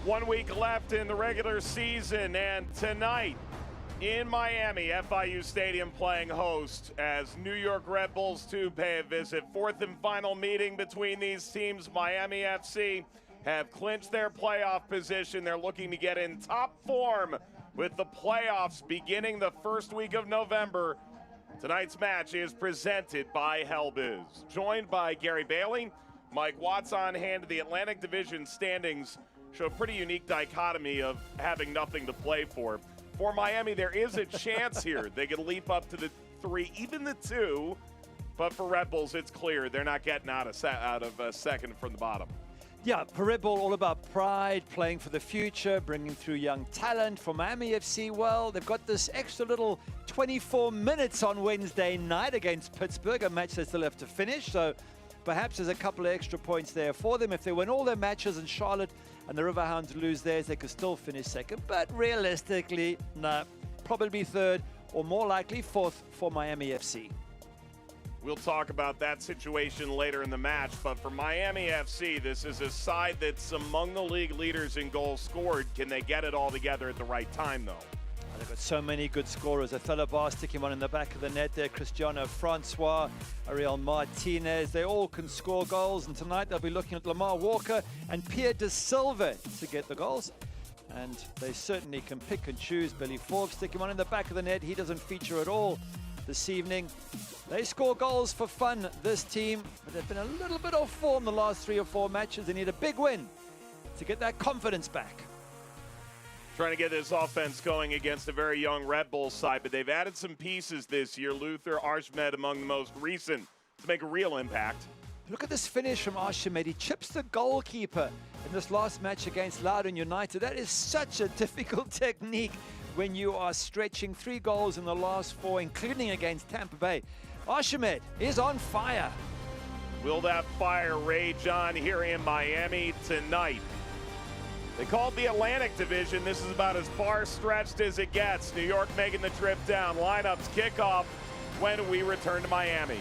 1 week left in the regular season, and tonight in Miami, FIU Stadium playing host as New York Red Bulls 2 pay a visit. Fourth and final meeting between these teams. Miami FC have clinched their playoff position. They're looking to get in top form with the playoffs beginning the first week of November. Tonight's match is presented by Helbiz. Joined by Gary Bailey, Mike Watts on hand. The Atlantic Division standings show a pretty unique dichotomy of having nothing to play for. For Miami, there is a chance here. They could leap up to the 3, even the 2. But for Red Bulls, it's clear they're not getting out of a second from the bottom. Yeah, for Red Bull, all about pride, playing for the future, bringing through young talent. For Miami FC, well, they've got this extra little 24 minutes on Wednesday night against Pittsburgh, a match they still have to finish. So perhaps there's a couple of extra points there for them. If they win all their matches and Charlotte and the Riverhounds lose theirs, they could still finish second. But realistically, no, probably third or more likely fourth for Miami FC. We'll talk about that situation later in the match, but for Miami FC, this is a side that's among the league leaders in goals scored. Can they get it all together at the right time, though? They've got so many good scorers. Othello Bar sticking one in the back of the net there. Cristiano Francois, Ariel Martinez. They all can score goals, and tonight they'll be looking at Lamar Walker and Pierre De Silva to get the goals. And they certainly can pick and choose. Billy Forbes sticking one in the back of the net. He doesn't feature at all this evening. They score goals for fun, this team, but they've been a little bit off form the last 3 or 4 matches. They need a big win to get that confidence back. Trying to get this offense going against a very young Red Bull side, but they've added some pieces this year. Luther Arshmed among the most recent to make a real impact. Look at this finish from Arshmed. He chips the goalkeeper in this last match against Loudoun United. That is such a difficult technique when you are stretching 3 goals in the last 4, including against Tampa Bay. Arshmed is on fire. Will that fire rage on here in Miami tonight? They call it the Atlantic Division. This is about as far stretched as it gets. New York making the trip down. Lineups kick off when we return to Miami.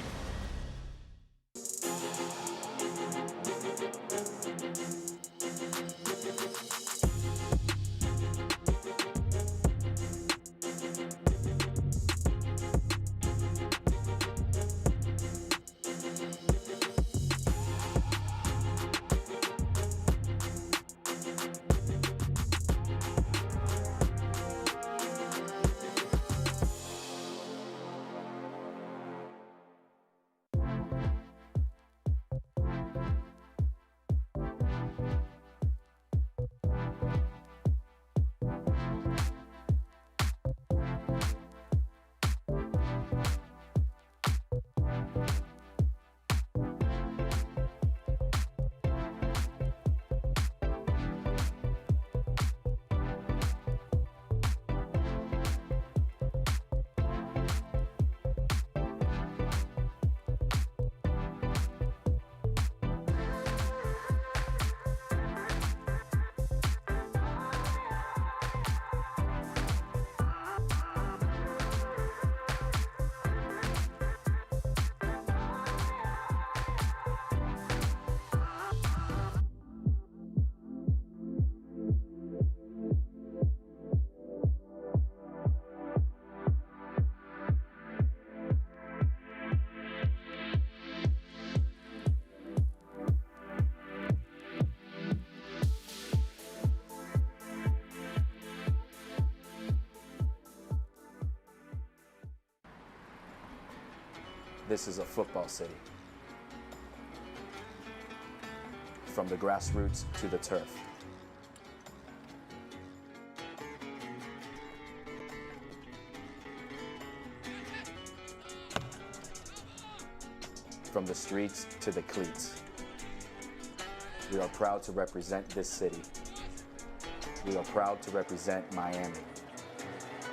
This is a football city. From the grassroots to the turf. From the streets to the cleats. We are proud to represent this city. We are proud to represent Miami.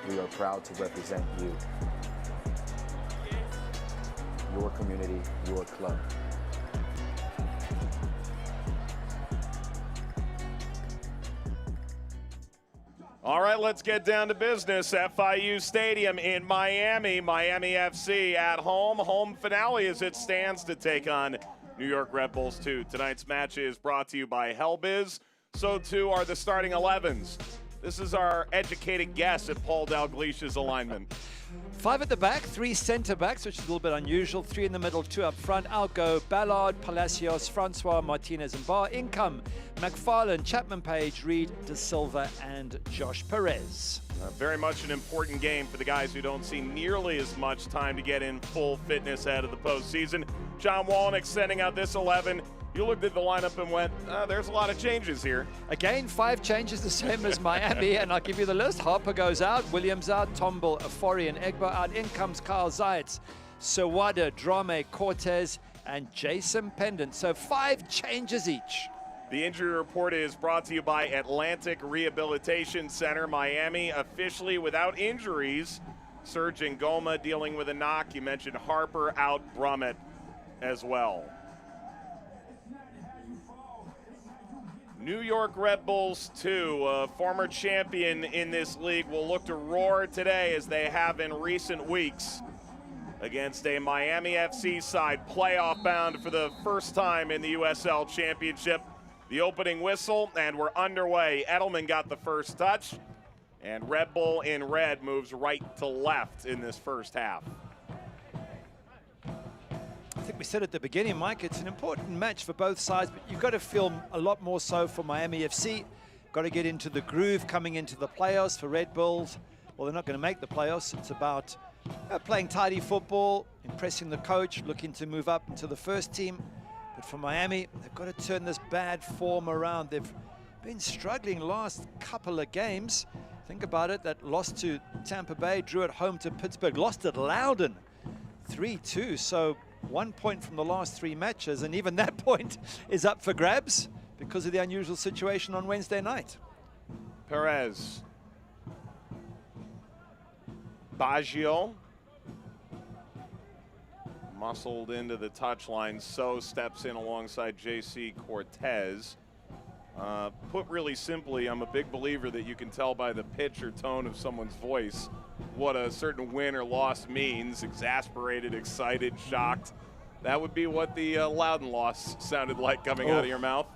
We are proud to represent you. Your community, your club. All right, let's get down to business. FIU Stadium in Miami. Miami FC at home. Home finale as it stands to take on New York Red Bulls 2. Tonight's match is brought to you by Helbiz. so too are the starting 11s. This is our educated guess at Paul Dalglish's alignment. 5 at the back, 3 center backs, which is a little bit unusual. 3 in the middle, 2 up front. Out go Ballard, Palacios, Francois, Martinez, and Barr. In come McFarlane, Chapman Page, Reed, De Silva, and Josh Perez. Very much an important game for the guys who don't see nearly as much time to get in full fitness ahead of the postseason. John Wallnick sending out this 11. You looked at the lineup and went, there's a lot of changes here. Again, 5 changes, the same as Miami, and I'll give you the list. Harper goes out, Williams out, Tomball, Afori, and Egbo out. In comes Kyle Zayats, Sawada, Drame, Cortez, and Jason Pendant. So 5 changes each. The injury report is brought to you by Atlantic Rehabilitation Center. Miami officially without injuries. Serge Ngoma dealing with a knock. You mentioned Harper out, Brummett as well. New York Red Bulls 2, former champion in this league, will look to roar today as they have in recent weeks against a Miami FC side playoff bound for the first time in the USL Championship. The opening whistle, and we're underway. Edelman got the first touch, and Red Bull in red moves right to left in this first half. I think we said at the beginning, Mike, it's an important match for both sides, but you've got to feel a lot more so for Miami FC. Got to get into the groove coming into the playoffs for Red Bulls. Well, they're not going to make the playoffs. It's about playing tidy football, impressing the coach, looking to move up into the first team. But for Miami, they've got to turn this bad form around. They've been struggling last couple of games. Think about it, that loss to Tampa Bay, drew it home to Pittsburgh, lost at Loudon 3-2. So 1 point from the last 3 matches, and even that point is up for grabs because of the unusual situation on Wednesday night. Perez. Baggio. Muscled into the touchline, so steps in alongside J.C. Cortez. Put really simply, I'm a big believer that you can tell by the pitch or tone of someone's voice what a certain win or loss means. Exasperated, excited, shocked. That would be what the Loudon loss sounded like coming out of your mouth.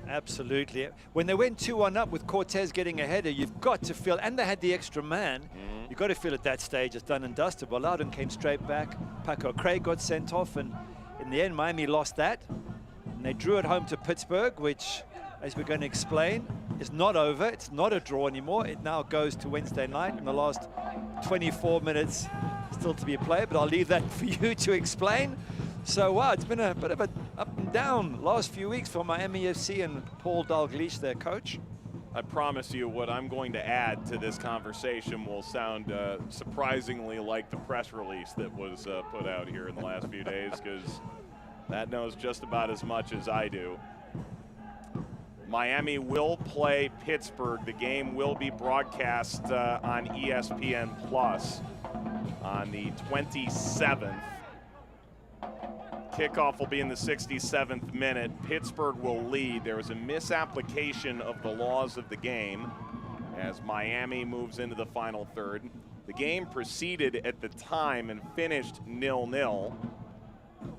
Absolutely. When they went 2-1 up with Cortez getting a header, you've got to feel, and they had the extra man, you've got to feel at that stage it's done and dusted. Well, Loudon came straight back. Paco Craig got sent off, and in the end, Miami lost that. And they drew it home to Pittsburgh, which, as we're going to explain, is not over. It's not a draw anymore. It now goes to Wednesday night in the last 24 minutes still to be played, but I'll leave that for you to explain. So, wow, it's been a bit of an up and down last few weeks for Miami FC and Paul Dalglish, their coach. I promise you what I'm going to add to this conversation will sound surprisingly like the press release that was put out here in the last few days, because that knows just about as much as I do. Miami will play Pittsburgh. The game will be broadcast on ESPN Plus on the 27th. Kickoff will be in the 67th minute. Pittsburgh will lead. There was a misapplication of the laws of the game as Miami moves into the final third. The game proceeded at the time and finished 0-0,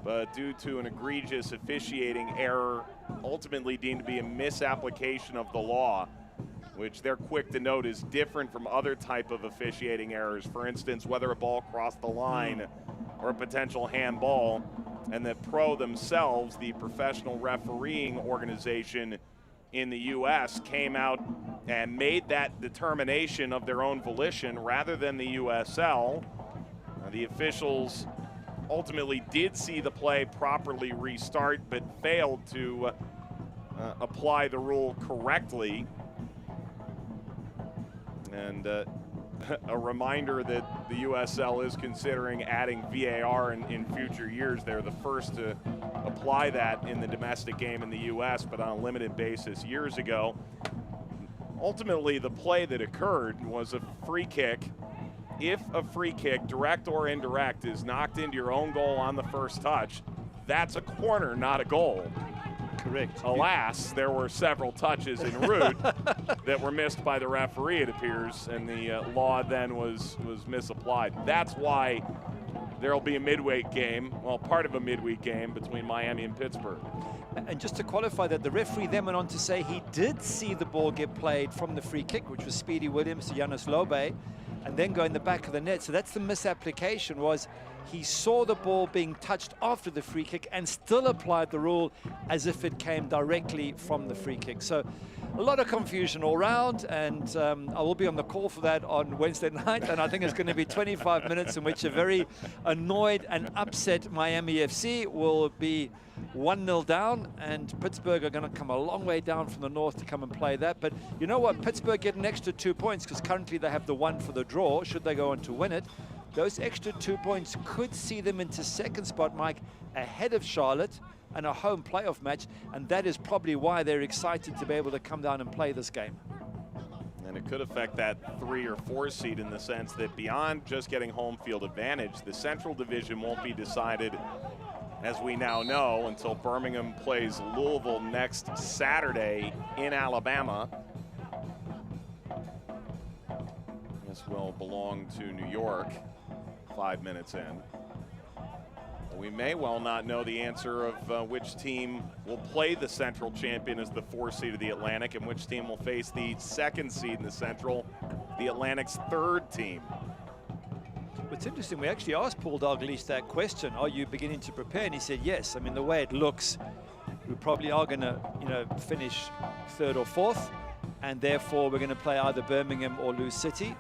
but due to an egregious officiating error, ultimately deemed to be a misapplication of the law, which they're quick to note is different from other type of officiating errors. For instance, whether a ball crossed the line or a potential handball, and the pro themselves, the professional refereeing organization in the U.S., came out and made that determination of their own volition rather than the USL. The officials ultimately did see the play properly restart, but failed to apply the rule correctly. And a reminder that the USL is considering adding VAR in future years. They're the first to apply that in the domestic game in the U.S., but on a limited basis years ago. Ultimately, the play that occurred was a free kick. If a free kick, direct or indirect, is knocked into your own goal on the first touch, that's a corner, not a goal. Correct. Alas, there were several touches en route that were missed by the referee, it appears, and the law then was misapplied. That's why there'll be a midweek game, well, part of a midweek game between Miami and Pittsburgh. And just to qualify that, the referee then went on to say he did see the ball get played from the free kick, which was Speedy Williams to Giannis Lobe, and then go in the back of the net. So that's the misapplication, was he saw the ball being touched after the free kick and still applied the rule as if it came directly from the free kick. So a lot of confusion all round, and I will be on the call for that on Wednesday night, and I think it's going to be 25 minutes in which a very annoyed and upset Miami FC will be 1-0 down, and Pittsburgh are going to come a long way down from the north to come and play that. But you know what? Pittsburgh get an extra 2 points because currently they have the one for the draw, should they go on to win it. Those extra 2 points could see them into second spot, Mike, ahead of Charlotte and a home playoff match, and that is probably why they're excited to be able to come down and play this game. And it could affect that 3 or 4 seed in the sense that beyond just getting home field advantage, the Central Division won't be decided, as we now know, until Birmingham plays Louisville next Saturday in Alabama. This will belong to New York 5 minutes in. We may well not know the answer of which team will play the Central champion as the 4th seed of the Atlantic, and which team will face the 2nd seed in the Central, the Atlantic's 3rd team. It's interesting, we actually asked Paul Dalglish that question, are you beginning to prepare? And he said yes. I mean, the way it looks, we probably are going to, finish 3rd or 4th, and therefore we're going to play either Birmingham or lose City.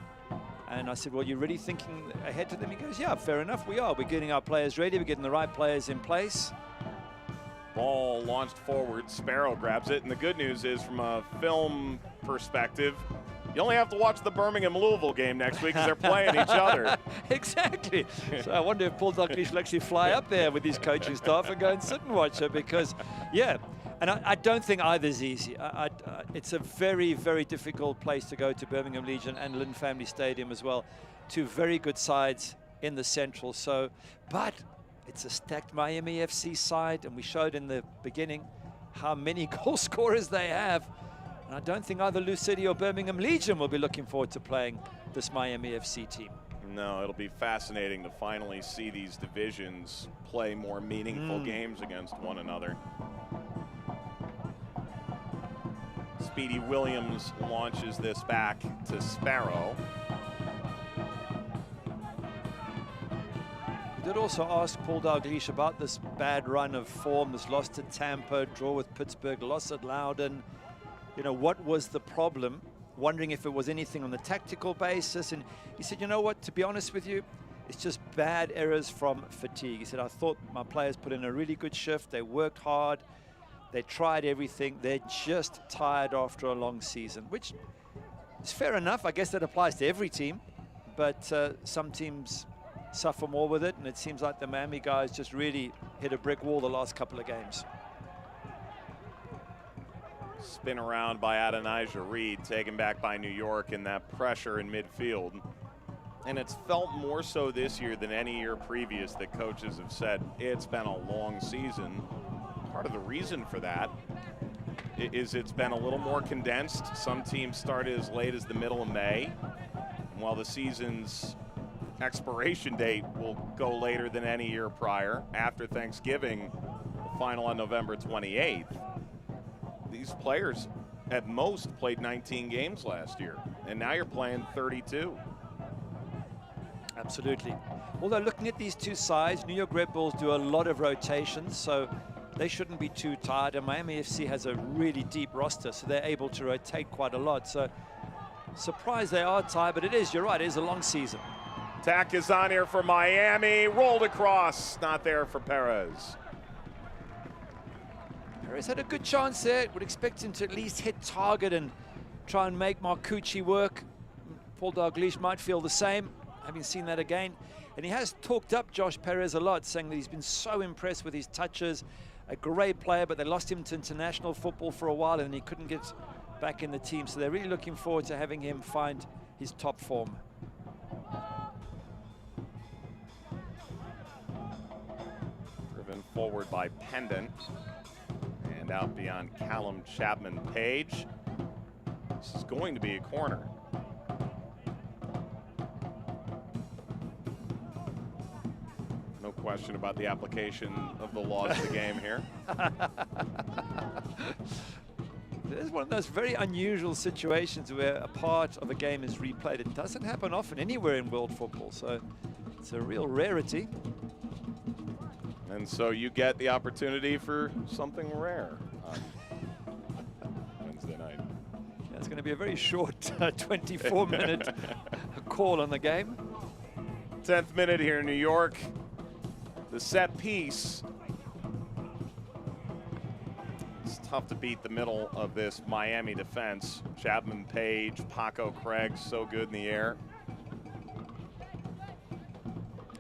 And I said, well, you're really thinking ahead to them? He goes, yeah, fair enough, we are. We're getting our players ready. We're getting the right players in place. Ball launched forward. Sparrow grabs it. And the good news is, from a film perspective, you only have to watch the Birmingham-Louisville game next week because they're playing each other. Exactly. So I wonder if Paul Dalglish will actually fly up there with his coaching staff and go and sit and watch it, because, yeah. And I don't think either's easy. It's a very, very difficult place to go, to Birmingham Legion and Lynn Family Stadium as well. 2 very good sides in the Central. So, but it's a stacked Miami FC side, and we showed in the beginning how many goal scorers they have. And I don't think either Lou City or Birmingham Legion will be looking forward to playing this Miami FC team. No, it'll be fascinating to finally see these divisions play more meaningful games against one another. Speedy Williams launches this back to Sparrow. We did also ask Paul Dalglish about this bad run of form, this loss to Tampa, draw with Pittsburgh, loss at Loudoun. What was the problem? Wondering if it was anything on the tactical basis. And he said, you know what, to be honest with you, it's just bad errors from fatigue. He said, I thought my players put in a really good shift. They worked hard. They tried everything. They're just tired after a long season, which is fair enough. I guess that applies to every team, but some teams suffer more with it, and it seems like the Miami guys just really hit a brick wall the last couple of games. Spin around by Adonijah Reed, taken back by New York, in that pressure in midfield. And it's felt more so this year than any year previous that coaches have said it's been a long season. Part of the reason for that is it's been a little more condensed. Some teams started as late as the middle of May, and while the season's expiration date will go later than any year prior, after Thanksgiving, the final on November 28th, these players at most played 19 games last year, and now you're playing 32. Absolutely. Although looking at these 2 sides, New York Red Bulls do a lot of rotations, so they shouldn't be too tired, and Miami FC has a really deep roster, so they're able to rotate quite a lot. So surprised they are tired, but you're right, it is a long season. Tack is on here for Miami, rolled across, not there for Perez. Perez had a good chance there. Would expect him to at least hit target and try and make Marcucci work. Paul Dalglish might feel the same, having seen that again. And he has talked up Josh Perez a lot, saying that he's been so impressed with his touches. A great player, but they lost him to international football for a while, and he couldn't get back in the team. So they're really looking forward to having him find his top form. Driven forward by Pendant. And out beyond Callum Chapman-Page. This is going to be a corner. No question about the application of the laws of the game here. There's one of those very unusual situations where a part of a game is replayed. It doesn't happen often anywhere in world football, so it's a real rarity. And so you get the opportunity for something rare on Wednesday night. Yeah, it's going to be a very short 24-minute call on the game. 10th minute here in New York. The set piece. It's tough to beat the middle of this Miami defense. Chapman, Page, Paco, Craig, so good in the air.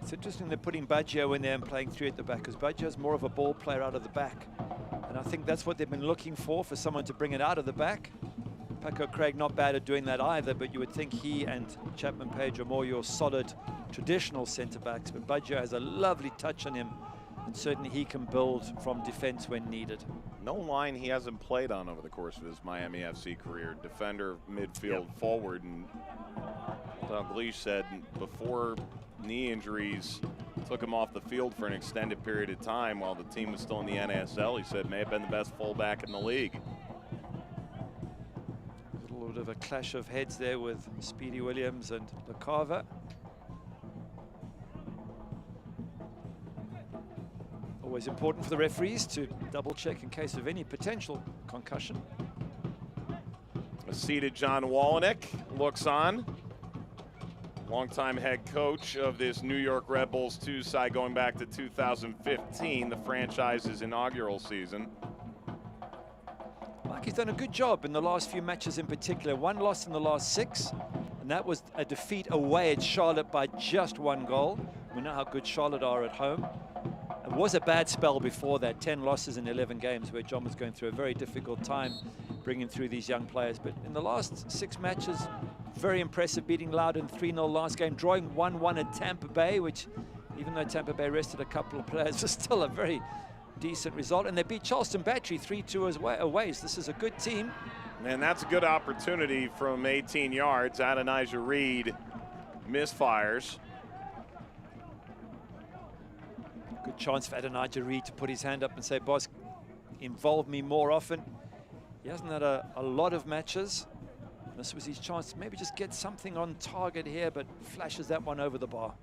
It's interesting they're putting Baggio in there and playing three at the back, because Baggio's more of a ball player out of the back. And I think that's what they've been looking for someone to bring it out of the back. Paco Craig not bad at doing that either, but you would think he and Chapman Page are more your solid traditional centre-backs. But Baggio has a lovely touch on him, and certainly he can build from defence when needed. No line he hasn't played on over the course of his Miami FC career. Defender, midfield, forward. And Dalglish said before knee injuries took him off the field for an extended period of time while the team was still in the NASL, he said may have been the best fullback in the league. A little bit of a clash of heads there with Speedy Williams and LaCava. Always important for the referees to double check in case of any potential concussion. A seated John Wallenick looks on. Longtime head coach of this New York Red Bulls 2 side going back to 2015, the franchise's inaugural season. Mike, he's done a good job in the last few matches in particular. One loss in the last 6, and that was a defeat away at Charlotte by just 1 goal. We know how good Charlotte are at home. It was a bad spell before that, 10 losses in 11 games, where John was going through a very difficult time bringing through these young players. But in the last 6 matches, very impressive, beating Loudoun 3-0 last game, drawing 1-1 at Tampa Bay, which, even though Tampa Bay rested a couple of players, was still a very decent result. And they beat Charleston Battery 3-2 away. So this is a good team. And that's a good opportunity from 18 yards. Adonijah Reed misfires. Good chance for Adonijah Reed to put his hand up and say, boss, involve me more often. He hasn't had a lot of matches. This was his chance to maybe just get something on target here, but flashes that one over the bar.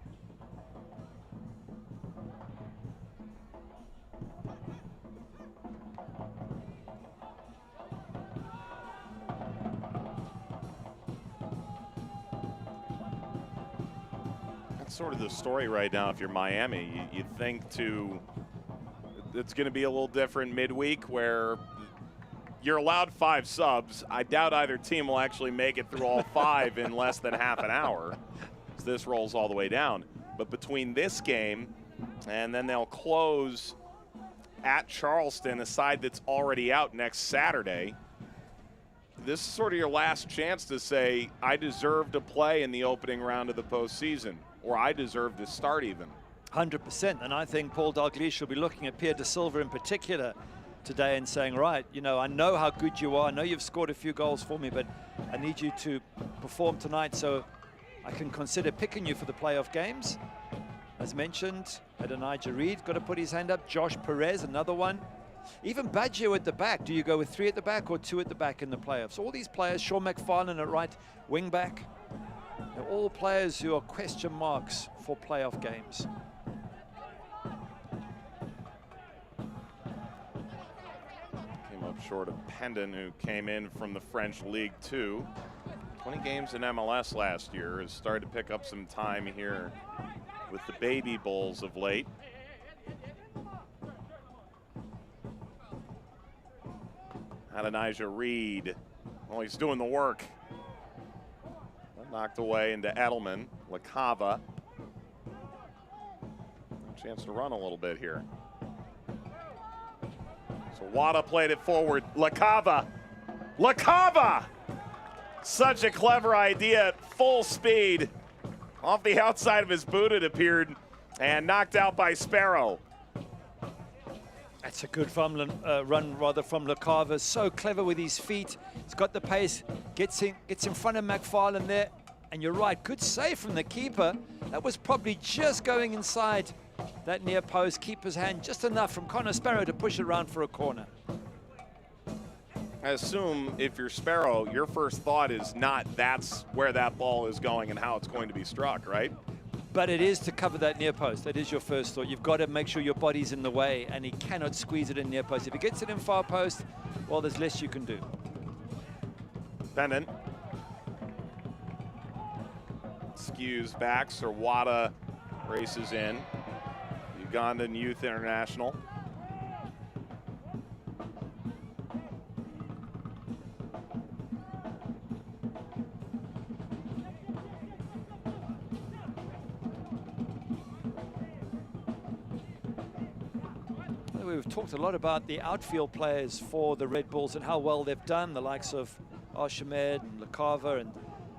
That's sort of the story right now if you're Miami. You think it's going to be a little different midweek where you're allowed 5 subs. I doubt either team will actually make it through all 5 in less than half an hour, as this rolls all the way down. But between this game and then they'll close at Charleston, a side that's already out next Saturday, this is sort of your last chance to say, I deserve to play in the opening round of the postseason, or I deserve to start even. 100%, and I think Paul Dalglish will be looking at Pierre Da Silva in particular today and saying, right, you know, I know how good you are. I know you've scored a few goals for me, but I need you to perform tonight so I can consider picking you for the playoff games. As mentioned, Adonijah Reed got to put his hand up. Josh Perez, another one. Even Baggio at the back. Do you go with 3 at the back or 2 at the back in the playoffs? All these players, Sean McFarlane at right wing back, they're all players who are question marks for playoff games. Short of Pendon, who came in from the French League 2. 20 games in MLS last year. Has started to pick up some time here with the Baby Bulls of late. Adonijah Reed, well, he's doing the work. Knocked away into Edelman. LaCava. Chance to run a little bit here. So Wada played it forward. LaCava. LaCava! Such a clever idea at full speed. Off the outside of his boot, it appeared, and knocked out by Sparrow. That's a good run from LaCava. So clever with his feet. He's got the pace, gets in front of McFarlane there. And you're right, good save from the keeper. That was probably just going inside that near post, keeper's hand just enough from Connor Sparrow to push it around for a corner. I assume if you're Sparrow, your first thought is not that's where that ball is going and how it's going to be struck, right? But it is to cover that near post. That is your first thought. You've got to make sure your body's in the way, and he cannot squeeze it in near post. If he gets it in far post, well, there's less you can do. Pennant skews back. Sirwada races in. Ugandan Youth International. We've talked a lot about the outfield players for the Red Bulls and how well they've done, the likes of Archimed and Lakava and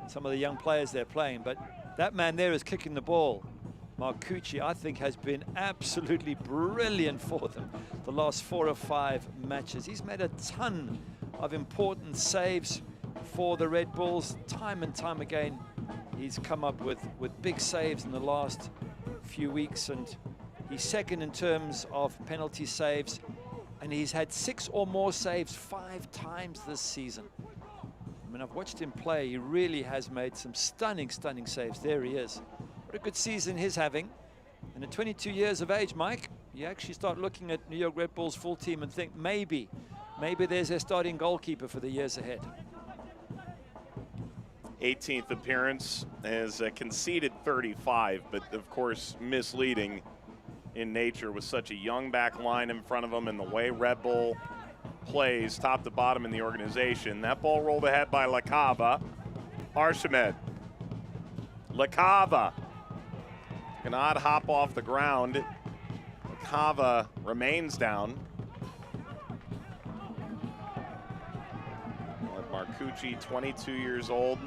some of the young players they're playing. But that man there is kicking the ball. Marcucci, I think, has been absolutely brilliant for them the last 4 or 5 matches. He's made a ton of important saves for the Red Bulls. Time and time again, he's come up with big saves in the last few weeks, and he's second in terms of penalty saves, and he's had 6 or more saves 5 times this season. I mean, I've watched him play. He really has made some stunning saves. There he is. What a good season he's having. And at 22 years of age, Mike, you actually start looking at New York Red Bulls full team and think maybe there's their starting goalkeeper for the years ahead. 18th appearance, has conceded 35, but of course misleading in nature with such a young back line in front of him and the way Red Bull plays top to bottom in the organization. That ball rolled ahead by Lakava. Archimed. Lakava. An odd hop off the ground. Lakava remains down. Marcucci, 22 years old.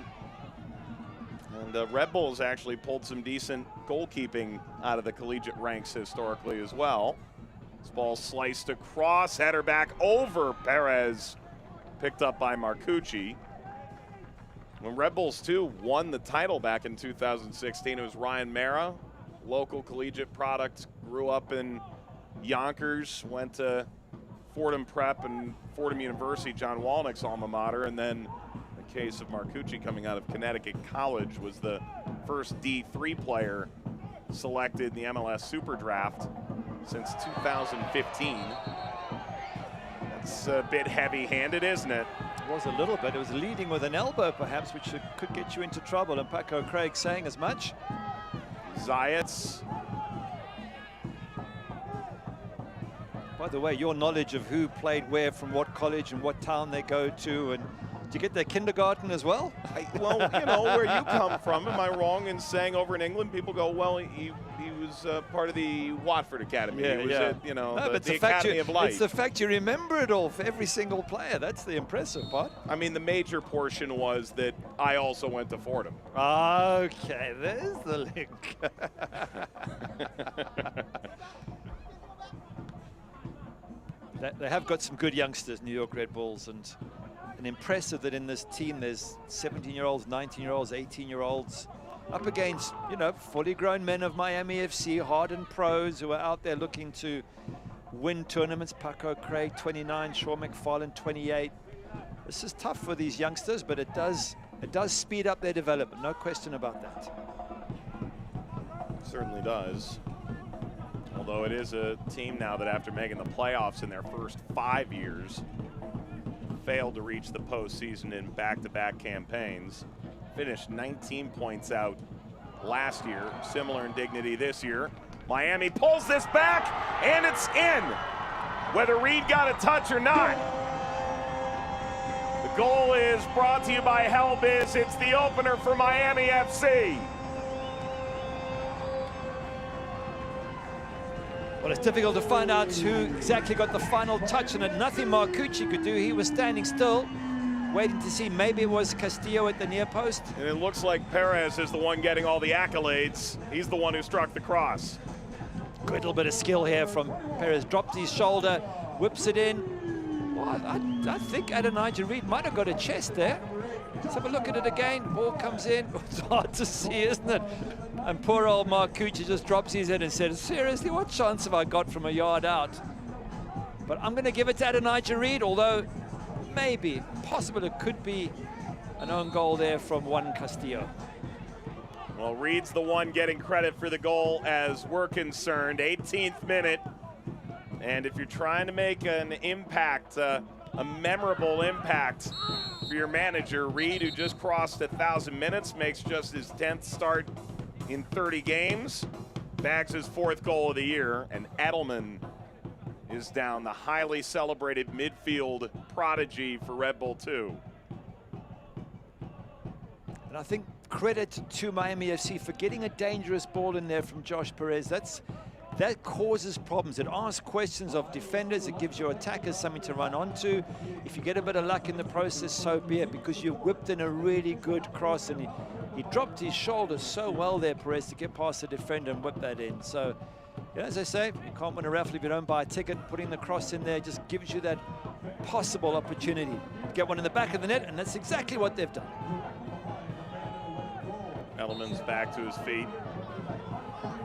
And Red Bulls actually pulled some decent goalkeeping out of the collegiate ranks historically as well. This ball sliced across, header back over Perez, picked up by Marcucci. When Red Bulls 2 won the title back in 2016, it was Ryan Mara, local collegiate product, grew up in Yonkers, went to Fordham Prep and Fordham University, John Walnick's alma mater, and then the case of Marcucci coming out of Connecticut College was the first D3 player selected in the MLS Super Draft since 2015. That's a bit heavy-handed, isn't it? It was a little bit. It was leading with an elbow, perhaps, which could get you into trouble, and Paco Craig saying as much. Zayats. By the way, your knowledge of who played where from what college and what town they go to, and did you get their kindergarten as well? Well, you know, where you come from, am I wrong in saying over in England, people go, well, he was part of the Watford Academy. Yeah, he was yeah. at, you know, No, the Academy of Light. It's the fact you remember it all for every single player. That's the impressive part. I mean, the major portion was that I also went to Fordham. Okay, there's the link. They have got some good youngsters, New York Red Bulls, and impressive that in this team there's 17-year-olds, 19-year-olds, 18-year-olds up against, you know, fully grown men of Miami FC, hardened pros who are out there looking to win tournaments. Paco Craig, 29, Sean McFarlane, 28. This is tough for these youngsters, but it does speed up their development, no question about that. Certainly does. Although it is a team now that after making the playoffs in their first 5 years, failed to reach the postseason in back-to-back campaigns. Finished 19 points out last year, similar in dignity this year. Miami pulls this back, and it's in, whether Reed got a touch or not. The goal is brought to you by Hellbiz. It's the opener for Miami FC. Well, it's difficult to find out who exactly got the final touch on it. Nothing Marcucci could do. He was standing still, waiting to see. Maybe it was Castillo at the near post. And it looks like Perez is the one getting all the accolades. He's the one who struck the cross. Good little bit of skill here from Perez. Drops his shoulder, whips it in. Well, I think Adonijah Reed might have got a chest there. Let's have a look at it again. Ball comes in. It's hard to see, isn't it? And poor old Marcucci just drops his head and says, seriously, what chance have I got from a yard out? But I'm going to give it to Adonijah Reed, although maybe, possible it could be an own goal there from Juan Castillo. Well, Reed's the one getting credit for the goal as we're concerned. 18th minute. And if you're trying to make an impact, a memorable impact for your manager, Reed, who just crossed 1,000 minutes, makes just his 10th start in 30 games, bags his 4th goal of the year, and Edelman is down, the highly celebrated midfield prodigy for Red Bull 2. And I think credit to Miami FC for getting a dangerous ball in there from Josh Perez. That causes problems. It asks questions of defenders. It gives your attackers something to run onto. If you get a bit of luck in the process, so be it, because you whipped in a really good cross, and he dropped his shoulder so well there, Perez, to get past the defender and whip that in. So, yeah, as I say, you can't win a raffle if you don't buy a ticket. Putting the cross in there just gives you that possible opportunity. Get one in the back of the net, and that's exactly what they've done. Edelman's back to his feet.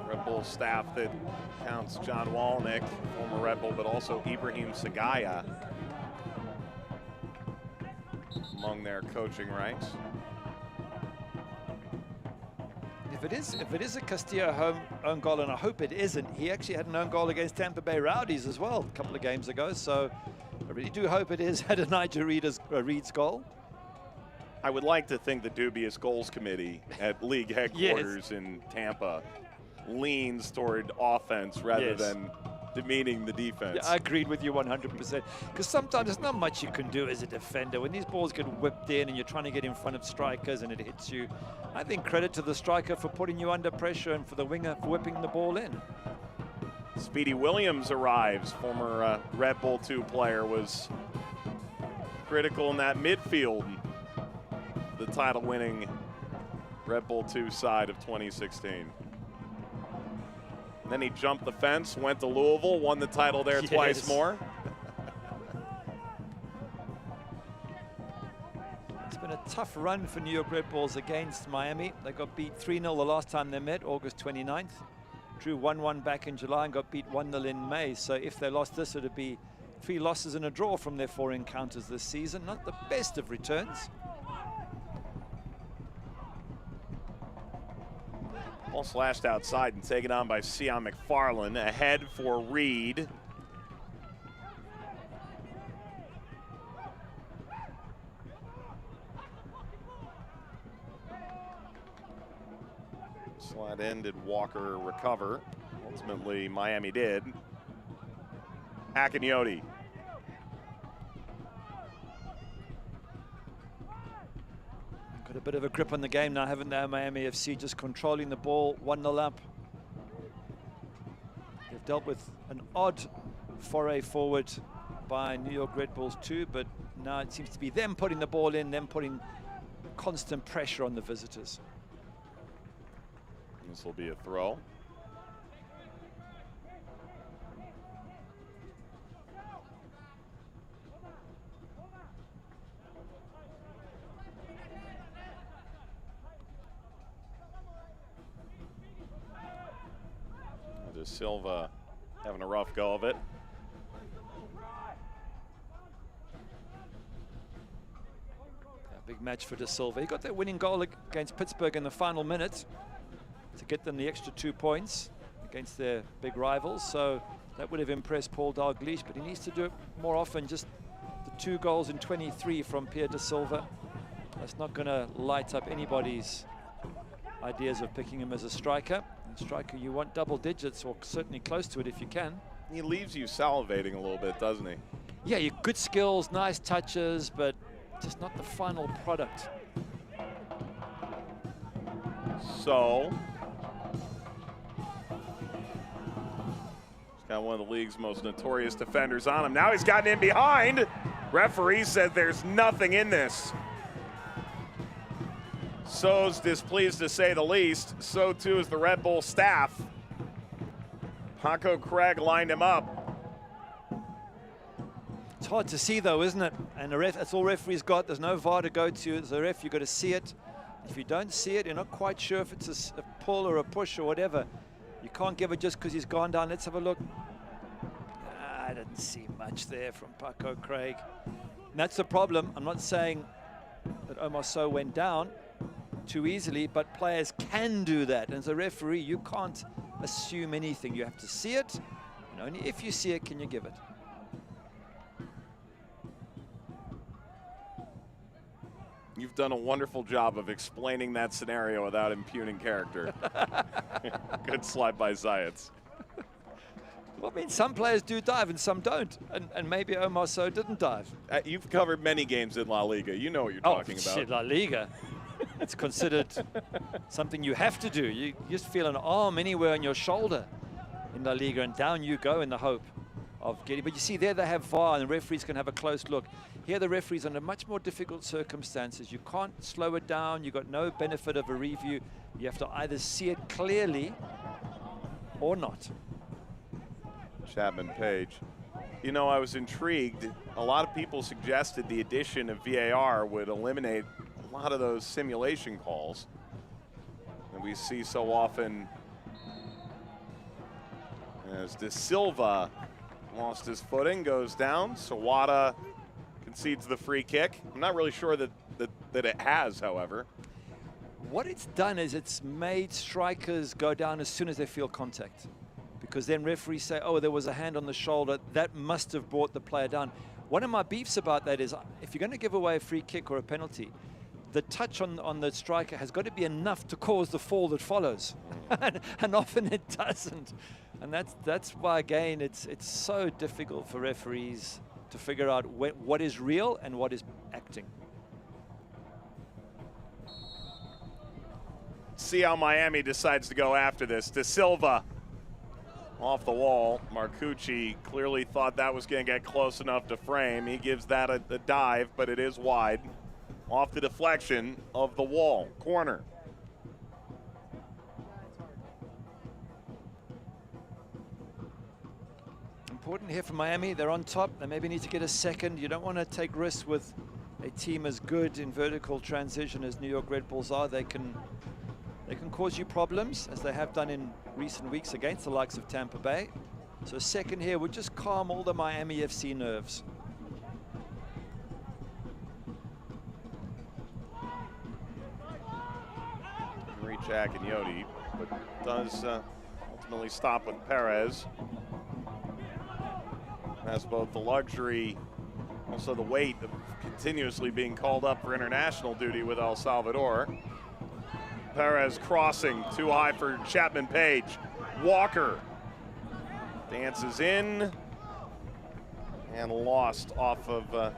Red Bull staff that counts John Walnick, former Red Bull, but also Ibrahim Sagaya among their coaching ranks. If it is a Castillo own goal, and I hope it isn't, he actually had an own goal against Tampa Bay Rowdies as well a couple of games ago, so I really do hope it is Adonijah Reed's goal. I would like to think the dubious goals committee at league headquarters in Tampa leans toward offense rather than demeaning the defense. Yeah, I agreed with you 100%. Because sometimes there's not much you can do as a defender. When these balls get whipped in and you're trying to get in front of strikers and it hits you, I think credit to the striker for putting you under pressure and for the winger for whipping the ball in. Speedy Williams arrives, former Red Bull 2 player, was critical in that midfield, the title-winning Red Bull 2 side of 2016. Then he jumped the fence, went to Louisville, won the title there twice more. It's been a tough run for New York Red Bulls against Miami. They got beat 3-0 the last time they met, August 29th. Drew 1-1 back in July and got beat 1-0 in May. So if they lost this, it would be 3 losses and a draw from their 4 encounters this season. Not the best of returns. Ball slashed outside and taken on by Sion McFarlane. Ahead for Reed. Slide in, did Walker recover? Ultimately, Miami did. Akinyoti. Got a bit of a grip on the game now, haven't they? Miami FC just controlling the ball, 1-0 up. They've dealt with an odd foray forward by New York Red Bulls too, but now it seems to be them putting the ball in, them putting constant pressure on the visitors. This will be a throw. De Silva having a rough go of it. A big match for De Silva. He got that winning goal against Pittsburgh in the final minute to get them the extra 2 points against their big rivals. So that would have impressed Paul Dalglish, but he needs to do it more often. Just the 2 goals in 23 from Pierre De Silva. That's not going to light up anybody's ideas of picking him as a striker. Striker, you want double digits, or certainly close to it if you can. He leaves you salivating a little bit, doesn't he? Yeah, you good skills, nice touches, but just not the final product. So, he's got one of the league's most notorious defenders on him. Now he's gotten in behind. Referee said there's nothing in this. So's displeased to say the least. So too is the Red Bull staff. Paco Craig lined him up. It's hard to see, though, isn't it? And the ref, that's all referee's got. There's no VAR to go to. As a ref, you've got to see it. If you don't see it, you're not quite sure if it's a pull or a push or whatever. You can't give it just because he's gone down. Let's have a look. I didn't see much there from Paco Craig. And that's the problem. I'm not saying that Omar Sow went down too easily, but players can do that. And as a referee, you can't assume anything. You have to see it, and only if you see it can you give it. You've done a wonderful job of explaining that scenario without impugning character. Good slide by Zayats. Well, I mean, some players do dive and some don't, and maybe Omar Sow didn't dive. You've covered many games in La Liga. You know what you're talking about. Shit, La Liga. It's considered something you have to do. You just feel an arm anywhere on your shoulder in La Liga, and down you go in the hope of getting. But you see there they have VAR, and the referees can have a close look. Here the referees under much more difficult circumstances. You can't slow it down. You've got no benefit of a review. You have to either see it clearly or not. Chapman Page. You know, I was intrigued. A lot of people suggested the addition of VAR would eliminate a lot of those simulation calls that we see so often. As De Silva lost his footing, goes down. Sawada concedes the free kick. I'm not really sure that it has, however. What it's done is it's made strikers go down as soon as they feel contact, because then referees say, oh, there was a hand on the shoulder. That must have brought the player down. One of my beefs about that is if you're going to give away a free kick or a penalty, the touch on the striker has got to be enough to cause the fall that follows. And often it doesn't. And that's why, again, it's so difficult for referees to figure out what is real and what is acting. See how Miami decides to go after this. De Silva off the wall. Marcucci clearly thought that was going to get close enough to frame. He gives that a dive, but it is wide. Off the deflection of the wall. Corner. Important here for Miami. They're on top. They maybe need to get a second. You don't want to take risks with a team as good in vertical transition as New York Red Bulls are. They can cause you problems, as they have done in recent weeks against the likes of Tampa Bay. So second here would just calm all the Miami FC nerves. Reach Akinyoti, but does ultimately stop with Perez. Has both the luxury, also the weight of continuously being called up for international duty with El Salvador. Perez crossing too high for Chapman Page. Walker dances in and lost off of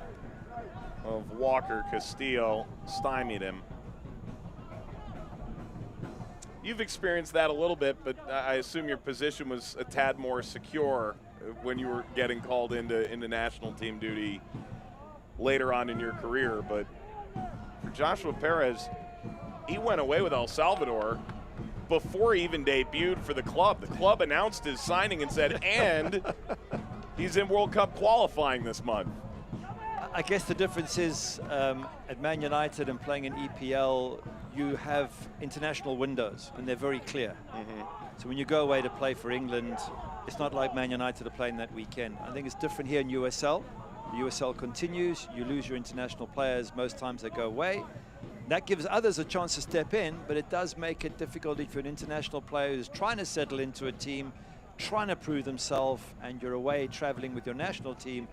Walker. Castillo stymied him. You've experienced that a little bit, but I assume your position was a tad more secure when you were getting called into national team duty later on in your career. But for Joshua Perez, he went away with El Salvador before he even debuted for the club. The club announced his signing and said, and he's in World Cup qualifying this month. I guess the difference is at Man United and playing in EPL, you have international windows and they're very clear. So when you go away to play for England, it's not like Man United are playing that weekend. I think it's different here in USL. The USL continues, you lose your international players, most times they go away. That gives others a chance to step in, but it does make it difficult if you're an international player who's trying to settle into a team, trying to prove themselves, and you're away traveling with your national team.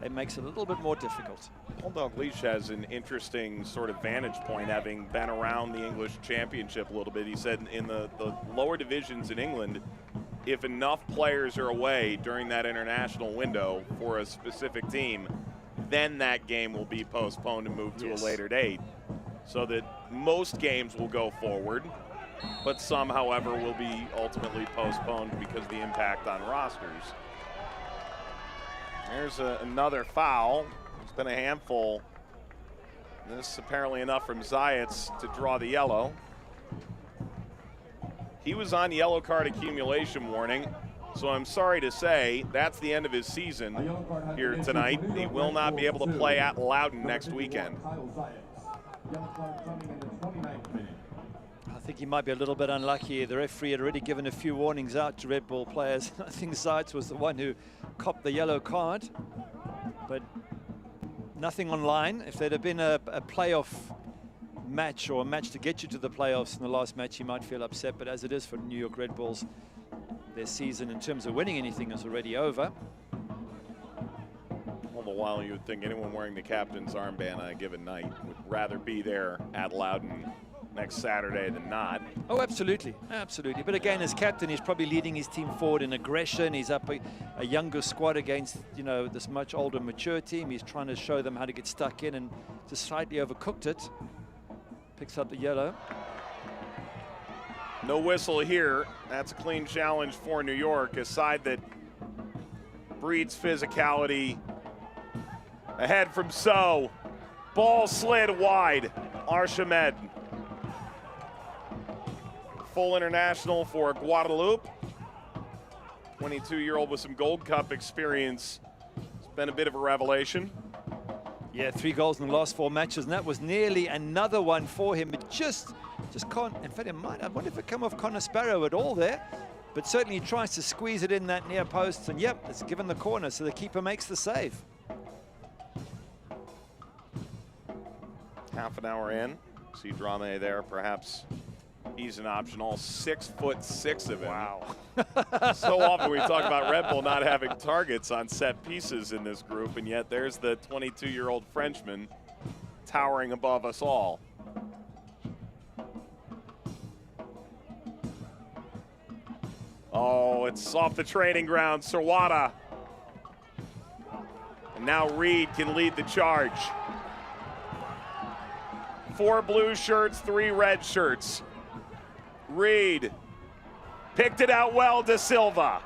It makes it a little bit more difficult. Bulldog Leash has an interesting sort of vantage point, having been around the English Championship a little bit. He said in the lower divisions in England, if enough players are away during that international window for a specific team, then that game will be postponed and moved to a later date. So that most games will go forward, but some, however, will be ultimately postponed because of the impact on rosters. There's another foul. It's been a handful. This apparently enough from Zayats to draw the yellow. He was on yellow card accumulation warning. So I'm sorry to say that's the end of his season here tonight. He will not be able to play at Loudon next weekend. I think he might be a little bit unlucky. The referee had already given a few warnings out to Red Bull players. I think Zaitz was the one who copped the yellow card, but nothing online. If there'd have been a playoff match or a match to get you to the playoffs in the last match, you might feel upset, but as it is for New York Red Bulls, their season in terms of winning anything is already over. All the while you would think anyone wearing the captain's armband on a given night would rather be there at Loudon next Saturday than not. Oh, absolutely, absolutely. But again, as captain, he's probably leading his team forward in aggression. He's up a younger squad against, you know, this much older, mature team. He's trying to show them how to get stuck in, and just slightly overcooked it. Picks up the yellow. No whistle here. That's a clean challenge for New York, a side that breeds physicality. Ahead from So. Ball slid wide. Archimed. Full international for Guadeloupe. 22-year-old with some Gold Cup experience. It's been a bit of a revelation. Yeah, 3 goals in the last 4 matches, and that was nearly another one for him. But just can't. In fact, it might. I wonder if it come off Connor Sparrow at all there. But certainly he tries to squeeze it in that near post, and yep, it's given the corner, so the keeper makes the save. Half an hour in. See Drame there, perhaps he's an option. All 6'6" of him. Wow. So often we talk about Red Bull not having targets on set pieces in this group, and yet there's the 22-year-old Frenchman towering above us all. Oh, it's off the training ground, Sirwada. And now Reed can lead the charge. 4 blue shirts, 3 red shirts. Reed picked it out well to Silva.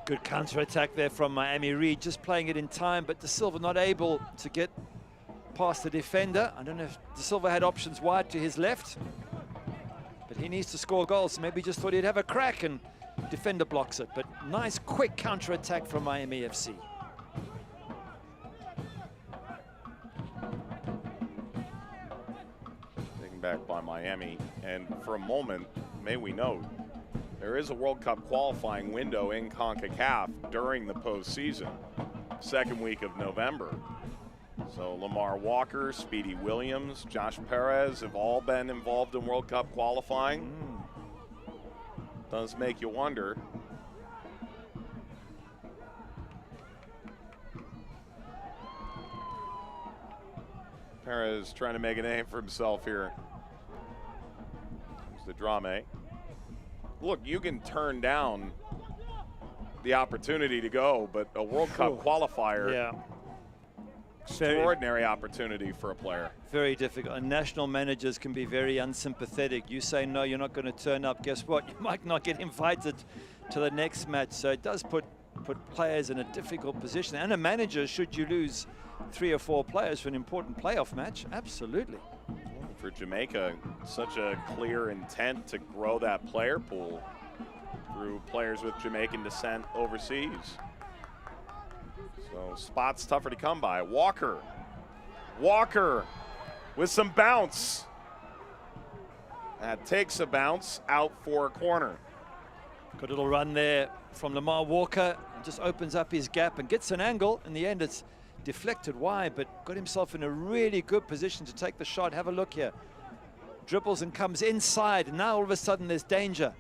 Good counter-attack there from Miami. Reed just playing it in time, but De Silva not able to get past the defender. I don't know if De Silva had options wide to his left, but he needs to score goals. So maybe he just thought he'd have a crack, and defender blocks it. But nice, quick counter-attack from Miami FC. Back by Miami, and for a moment, may we note, there is a World Cup qualifying window in CONCACAF during the postseason, second week of November. So Lamar Walker, Speedy Williams, Josh Perez have all been involved in World Cup qualifying. Does make you wonder. Perez trying to make a name for himself here. The Drame. Look, you can turn down the opportunity to go, but a World Cup qualifier, yeah, extraordinary opportunity for a player. Very difficult. And national managers can be very unsympathetic. You say, no, you're not going to turn up. Guess what? You might not get invited to the next match. So it does put players in a difficult position. And a manager, should you lose 3 or 4 players for an important playoff match, absolutely. For Jamaica, such a clear intent to grow that player pool through players with Jamaican descent overseas. So spots tougher to come by. Walker with some bounce. That takes a bounce out for a corner. Good little run there from Lamar Walker. Just opens up his gap and gets an angle. In the end, it's deflected wide, but got himself in a really good position to take the shot. Have a look here. Dribbles and comes inside, and now all of a sudden there's danger.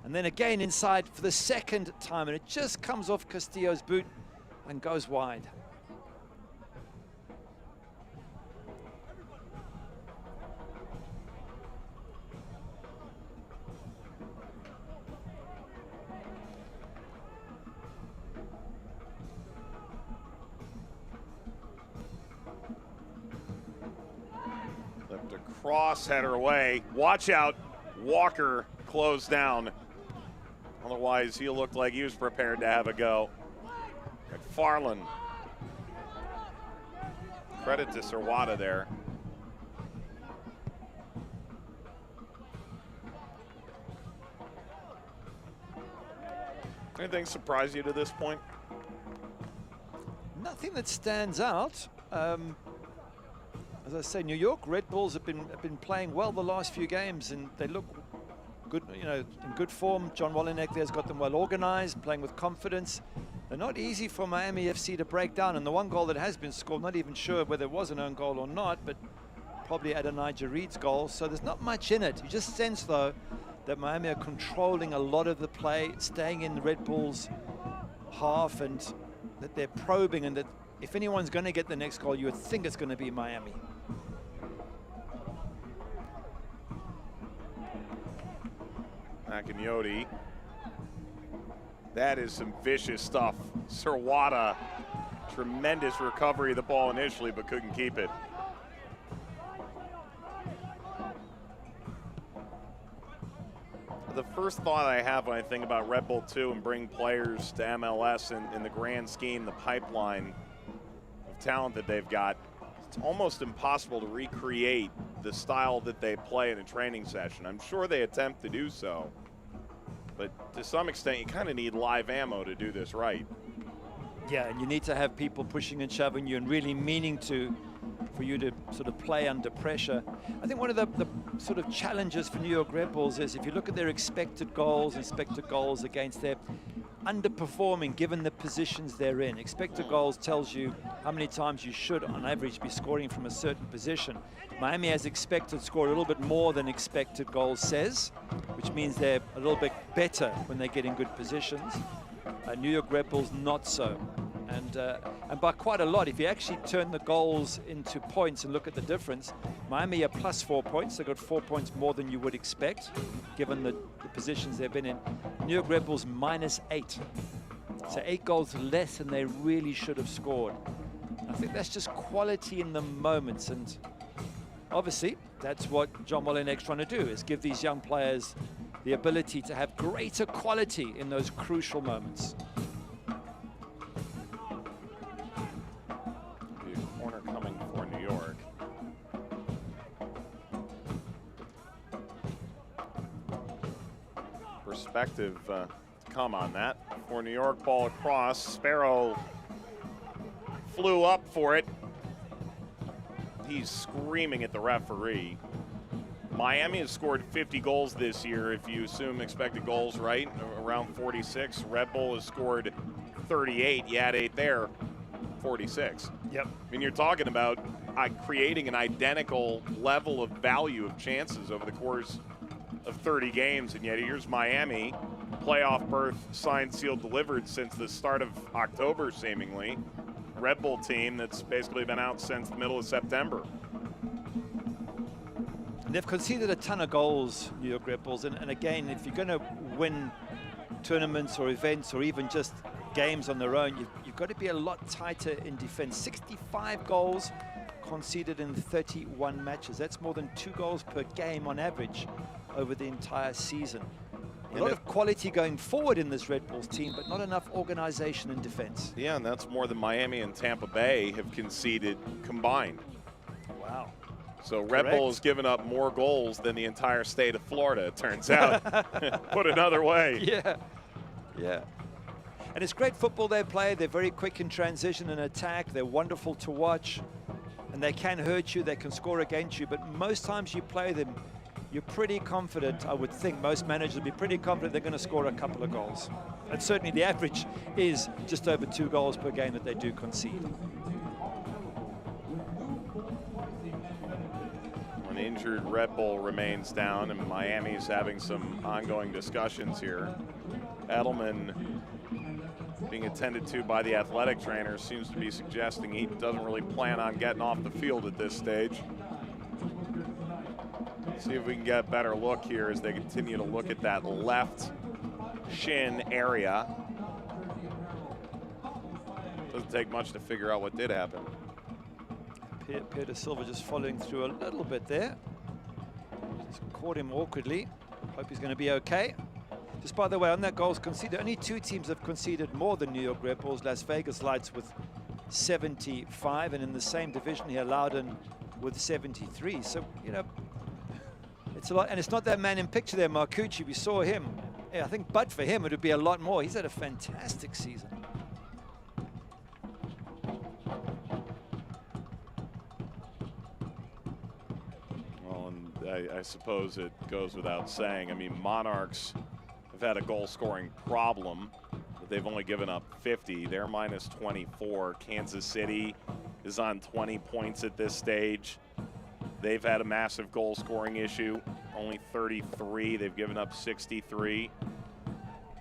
And then again inside for the second time, and it just comes off Castillo's boot and goes wide. Cross header away. Watch out. Walker closed down. Otherwise, he looked like he was prepared to have a go. McFarland. Credit to Sirwada there. Anything surprise you to this point? Nothing that stands out. As I say, New York Red Bulls have been playing well the last few games, and they look good, you know, in good form. John Wolyniec there's got them well organized, playing with confidence. They're not easy for Miami FC to break down, and the one goal that has been scored, not even sure whether it was an own goal or not, but probably Adonijah Reed's goal, so there's not much in it. You just sense, though, that Miami are controlling a lot of the play, staying in the Red Bulls' half, and that they're probing, and that if anyone's going to get the next goal, you would think it's going to be Miami. Akinyoti. That is some vicious stuff. Sirwada, tremendous recovery of the ball initially, but couldn't keep it. The first thought I have when I think about Red Bull 2 and bring players to MLS in the grand scheme, the pipeline of talent that they've got, it's almost impossible to recreate the style that they play in a training session. I'm sure they attempt to do so, but to some extent you kind of need live ammo to do this right. Yeah, and you need to have people pushing and shoving you and really meaning to, for you to sort of play under pressure. I think one of the sort of challenges for New York Red Bulls is if you look at their expected goals against, their underperforming given the positions they're in. Expected goals tells you how many times you should on average be scoring from a certain position. Miami has expected score a little bit more than expected goals says, which means they're a little bit better when they get in good positions. New York Red Bulls not so. And by quite a lot. If you actually turn the goals into points and look at the difference, Miami are plus 4 points. They've got 4 points more than you would expect, given the positions they've been in. New York Red Bulls -8. So 8 goals less than they really should have scored. I think that's just quality in the moments. And obviously, that's what John Wolyniec's trying to do, is give these young players the ability to have greater quality in those crucial moments. Corner coming for New York. Perspective to come on that. For New York, ball across. Sparrow flew up for it. He's screaming at the referee. Miami has scored 50 goals this year, if you assume expected goals right, around 46. Red Bull has scored 38. You add 8 there, 46. Yep. I mean, you're talking about creating an identical level of value of chances over the course of 30 games, and yet here's Miami, playoff berth signed, sealed, delivered since the start of October, seemingly. Red Bull team that's basically been out since the middle of September. And they've conceded a ton of goals, New York Red Bulls, and again, if you're going to win tournaments or events or even just games on their own, you've got to be a lot tighter in defense. 65 goals conceded in 31 matches. That's more than 2 goals per game on average over the entire season. A lot of quality going forward in this Red Bulls team, but not enough organization and defense. Yeah, and that's more than Miami and Tampa Bay have conceded combined. Wow. So Red Bull has given up more goals than the entire state of Florida, it turns out. Put another way. Yeah, yeah. And it's great football they play. They're very quick in transition and attack. They're wonderful to watch. And they can hurt you, they can score against you. But most times you play them, you're pretty confident, I would think. Most managers would be pretty confident they're going to score a couple of goals. And certainly the average is just over 2 goals per game that they do concede. An injured Red Bull remains down, and Miami's having some ongoing discussions here. Edelman, being attended to by the athletic trainer, seems to be suggesting he doesn't really plan on getting off the field at this stage. See if we can get a better look here as they continue to look at that left shin area. Doesn't take much to figure out what did happen. Peter Silva just following through a little bit there. Just caught him awkwardly. Hope he's going to be okay. Just by the way, on that goals conceded, only 2 teams have conceded more than New York Red Bulls. Las Vegas Lights with 75, and in the same division here, Loudon with 73. So, you know, it's a lot. And it's not that man in picture there, Marcucci. We saw him Yeah, I think, but for him, it would be a lot more. He's had a fantastic season. Well, and I suppose it goes without saying. I mean, Monarchs have had a goal-scoring problem, but they've only given up 50. They're minus 24. Kansas City is on 20 points at this stage. They've had a massive goal-scoring issue, only 33. They've given up 63.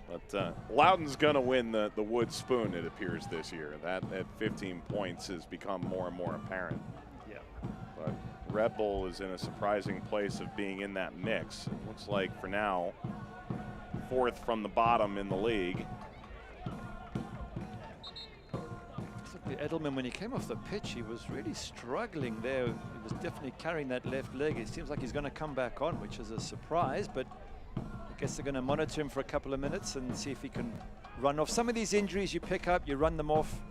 But Loudoun's going to win the wood spoon, it appears, this year. That at 15 points has become more and more apparent. Yeah. But Red Bull is in a surprising place of being in that mix. It looks like, for now, 4th from the bottom in the league. Edelman, when he came off the pitch, he was really struggling there. He was definitely carrying that left leg. It seems like he's going to come back on, which is a surprise, but I guess they're going to monitor him for a couple of minutes and see if he can run off. Some of these injuries you pick up, you run them off.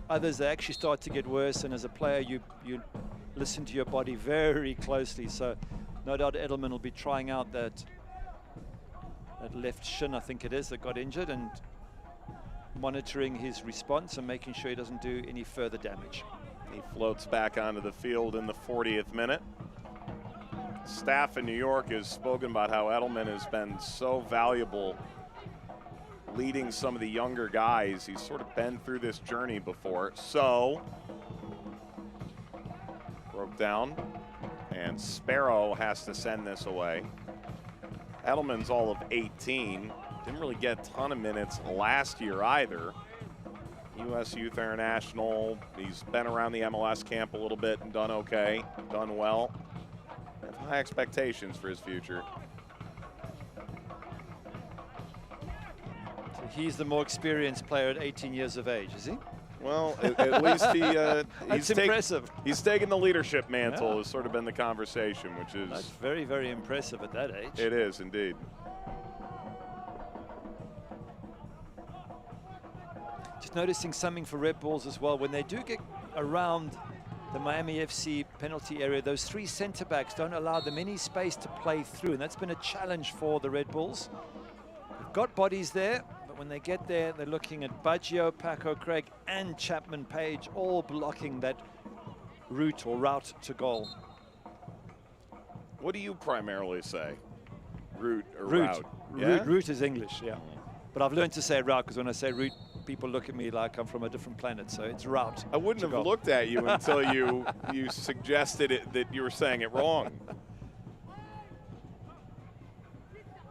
Others, they actually start to get worse, and as a player, you listen to your body very closely. So no doubt Edelman will be trying out that left shin, I think it is, that got injured, and monitoring his response and making sure he doesn't do any further damage. He floats back onto the field in the 40th minute. Staff in New York has spoken about how Edelman has been so valuable leading some of the younger guys. He's sort of been through this journey before. So, broke down, and Sparrow has to send this away. Edelman's all of 18. Didn't really get a ton of minutes last year either. U.S. Youth International. He's been around the MLS camp a little bit and done okay, done well. I have high expectations for his future. So he's the more experienced player at 18 years of age, is he? Well, at least That's impressive. He's taken the leadership mantle, Yeah. has sort of been the conversation, which is... That's very, very impressive at that age. It is, indeed. Just noticing something for Red Bulls as well. When they do get around the Miami FC penalty area, those 3 center backs don't allow them any space to play through, and that's been a challenge for the Red Bulls. They've got bodies there, but when they get there, they're looking at Baggio, Paco Craig, and Chapman Page, all blocking that route to goal. What do you primarily say? Route or Route. route? Yeah? Route is English, yeah. But I've learned to say route, because when I say route, people look at me like I'm from a different planet, so it's route. I wouldn't have looked at you until you suggested that you were saying it wrong.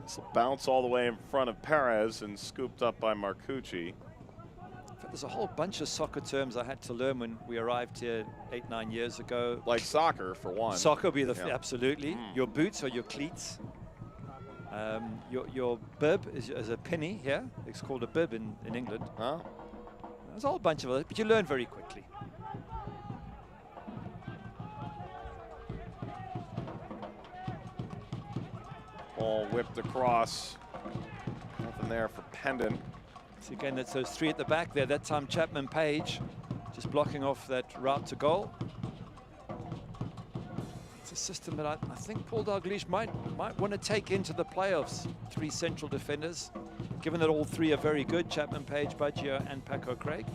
This will bounce all the way in front of Perez and scooped up by Marcucci. In fact, there's a whole bunch of soccer terms I had to learn when we arrived here 8-9 years ago. Like soccer, for one. Soccer would be the Mm. absolutely. Your boots or your cleats. Your bib is a penny here. It's called a bib in England. Huh? There's a whole bunch of others, but you learn very quickly. Ball whipped across. Nothing there for Pendant. So again, that's those 3 at the back there. That time Chapman Page just blocking off that route to goal. It's a system that I think Paul Dalglish might want to take into the playoffs. 3 central defenders, given that all 3 are very good: Chapman Page, Baggio, and Paco Craig.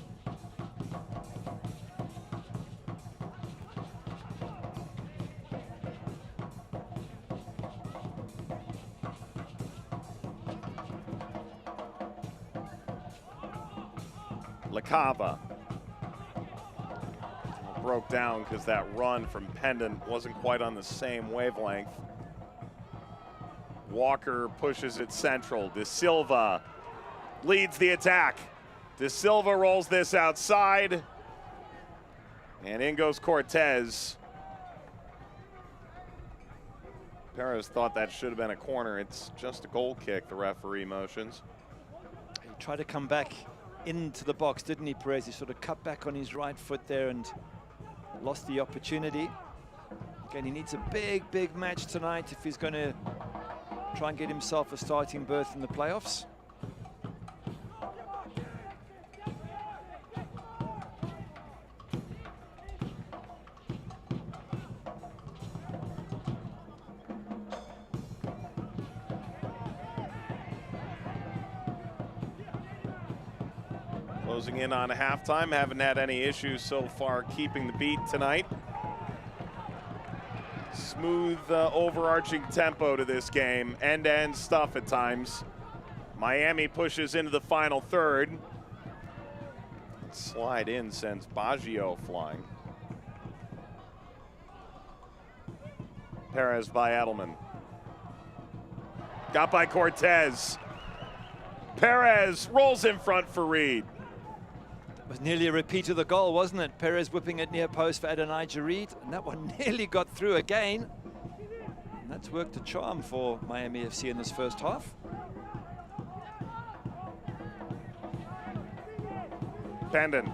LaCava broke down because that run from Pendant wasn't quite on the same wavelength. Walker pushes it central. De Silva leads the attack. De Silva rolls this outside, and in goes Cortez. Perez thought that should have been a corner. It's just a goal kick, the referee motions. He tried to come back into the box, didn't he, Perez? He sort of cut back on his right foot there and lost the opportunity. Again, he needs a big match tonight if he's going to try and get himself a starting berth in the playoffs. Closing in on halftime, haven't had any issues so far keeping the beat tonight. Smooth, overarching tempo to this game, end-to-end stuff at times. Miami pushes into the final third. Slide in sends Baggio flying. Perez by Edelman. Got by Cortez. Perez rolls in front for Reed. It was nearly a repeat of the goal, wasn't it? Perez whipping it near post for Adonijah Reed, and that one nearly got through again. And that's worked a charm for Miami FC in this first half. Pendon.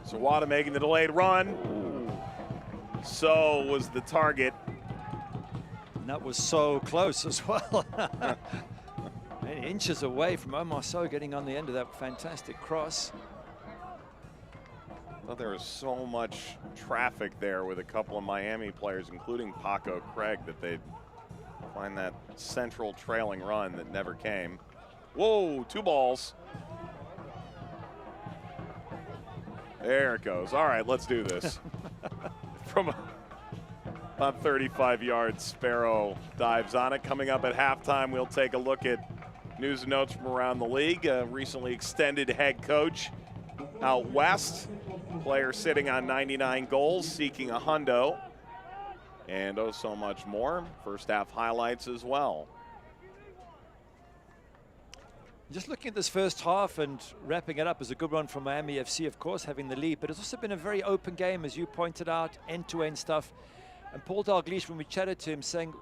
Zawada making the delayed run. Ooh. So was the target. And that was so close as well. 8 inches away from Omar So getting on the end of that fantastic cross. Well, there was so much traffic there with a couple of Miami players, including Paco Craig, that they'd find that central trailing run that never came. Whoa, 2 balls. There it goes. All right, let's do this. From about 35 yards, Sparrow dives on it. Coming up at halftime, we'll take a look at news and notes from around the league. Recently extended head coach out west. Player sitting on 99 goals, seeking a hundo. And oh, so much more. First half highlights as well. Just looking at this first half and wrapping it up is a good one from Miami FC, of course, having the lead. But it's also been a very open game, as you pointed out, end-to-end stuff. And Paul Dalglish, when we chatted to him, saying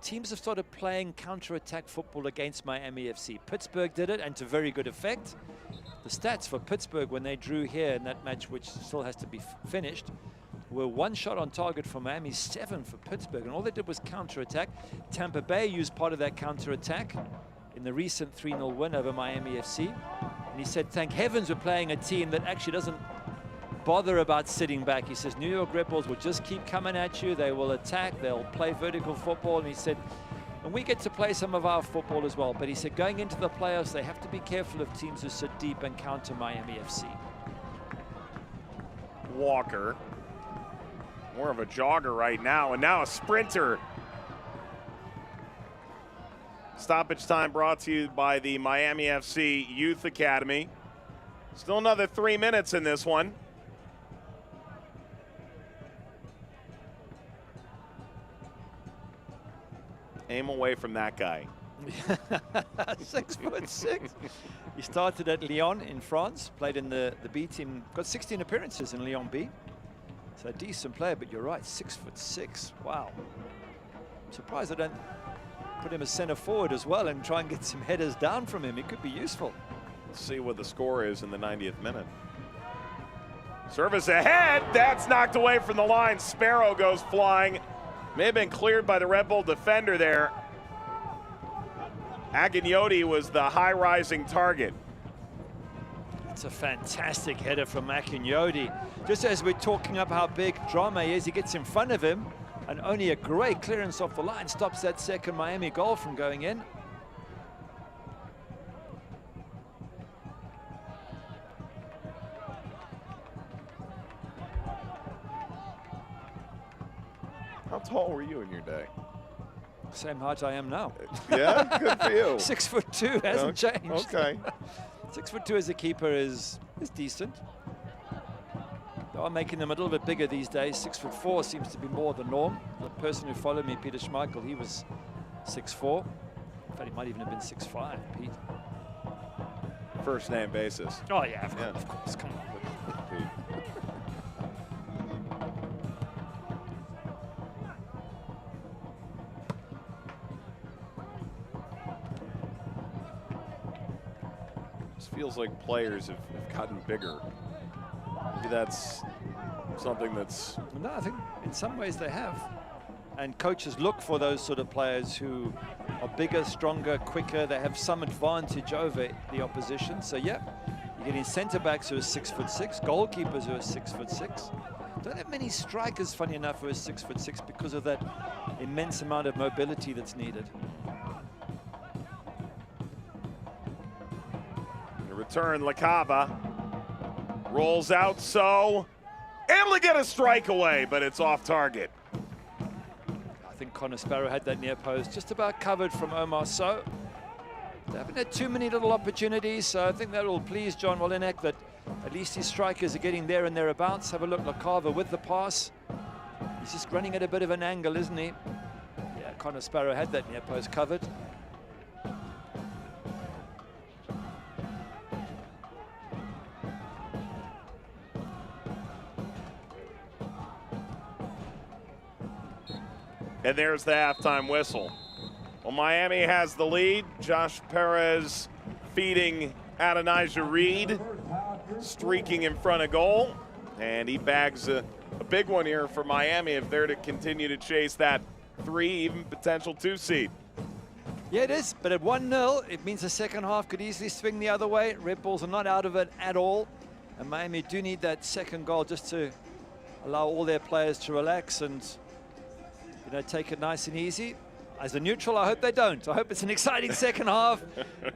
teams have started playing counter-attack football against Miami FC. Pittsburgh did it, and to very good effect. The stats for Pittsburgh when they drew here in that match, which still has to be finished, were 1 shot on target for Miami, 7 for Pittsburgh. And all they did was counter-attack. Tampa Bay used part of that counter-attack in the recent 3-0 win over Miami FC. And he said, thank heavens we're playing a team that actually doesn't bother about sitting back. He says, New York Red Bulls will just keep coming at you. They will attack. They'll play vertical football. And he said, and we get to play some of our football as well. But he said, going into the playoffs, they have to be careful of teams who sit deep and counter Miami FC. Walker, more of a jogger right now, and now a sprinter. Stoppage time brought to you by the Miami FC Youth Academy. Still another 3 minutes in this one. Aim away from that guy. 6'6". He started at Lyon in France, played in the B team, got 16 appearances in Lyon B. So a decent player, but you're right, 6'6". Wow. I'm surprised I don't put him as center forward as well and try and get some headers down from him. It could be useful. Let's see what the score is in the 90th minute. Service ahead, that's knocked away from the line. Sparrow goes flying. May have been cleared by the Red Bull defender there. Agnoti was the high-rising target. It's a fantastic header from Agnoti. Just as we're talking up how big Drama is, he gets in front of him, and only a great clearance off the line stops that second Miami goal from going in. How tall were you in your day? Same height I am now. Yeah, good for you. 6'2", hasn't changed. Okay. 6'2" as a keeper is decent. They are making them a little bit bigger these days. 6'4" seems to be more the norm. The person who followed me, Peter Schmeichel, he was 6'4". In fact, he might even have been 6'5", Pete. First name basis. Oh yeah, of course. Come on. Pete. Feels like players have gotten bigger. Maybe that's something that's... No, I think in some ways they have. And coaches look for those sort of players who are bigger, stronger, quicker. They have some advantage over the opposition. So yeah, you're getting centre backs who are 6'6", goalkeepers who are 6'6". Don't have many strikers, funny enough, who are 6'6" because of that immense amount of mobility that's needed. return. LaCava rolls out, so able to get a strike away, but it's off target. I think Connor Sparrow had that near post just about covered from Omar So. They haven't had too many little opportunities, so I think that will please John Wolinek that at least his strikers are getting there and thereabouts. Have a look, LaCava with the pass. He's just running at a bit of an angle, isn't he? Yeah, Connor Sparrow had that near post covered. And there's the halftime whistle. Well, Miami has the lead. Josh Perez feeding Adonijah Reed, streaking in front of goal. And he bags a big one here for Miami if they're to continue to chase that 3, even potential 2 seed. Yeah, it is, but at 1-0, it means the second half could easily swing the other way. Red Bulls are not out of it at all. And Miami do need that second goal just to allow all their players to relax and, you know, take it nice and easy. As a neutral, I hope they don't. I hope it's an exciting second half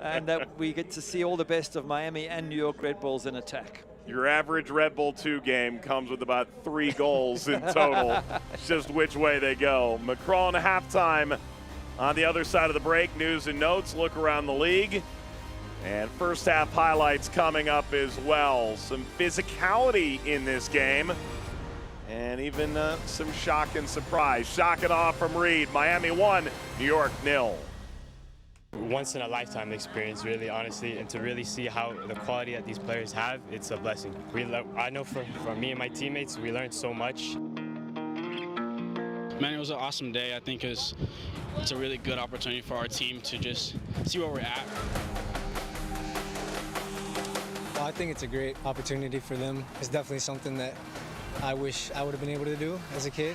and that we get to see all the best of Miami and New York Red Bulls in attack. Your average Red Bull 2 game comes with about 3 goals in total. It's just which way they go. Macron halftime. On the other side of the break, news and notes, look around the league. And first half highlights coming up as well. Some physicality in this game. And even some shock and surprise. Shock it off from Reed. Miami 1, New York 0. Once in a lifetime experience, really, honestly, and to really see how the quality that these players have, it's a blessing. I know for me and my teammates, we learned so much. Man, it was an awesome day. I think it's a really good opportunity for our team to just see where we're at. Well, I think it's a great opportunity for them. It's definitely something that I wish I would have been able to do as a kid.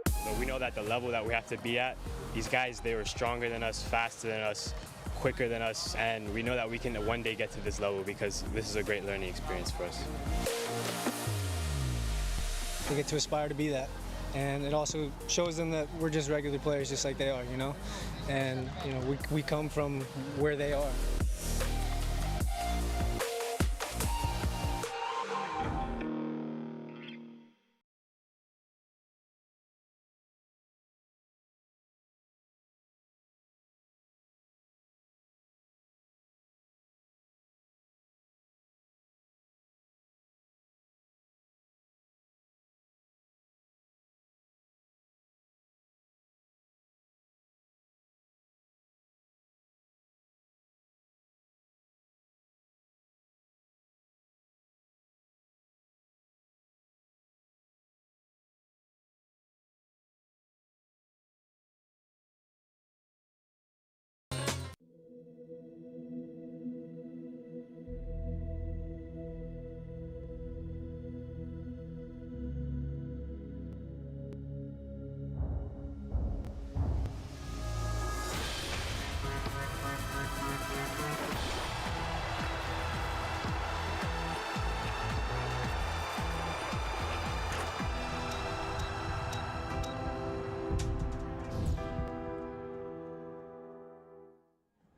But we know that the level that we have to be at, these guys, they were stronger than us, faster than us, quicker than us, and we know that we can one day get to this level because this is a great learning experience for us. We get to aspire to be that. And it also shows them that we're just regular players just like they are, you know? And, you know, we come from where they are.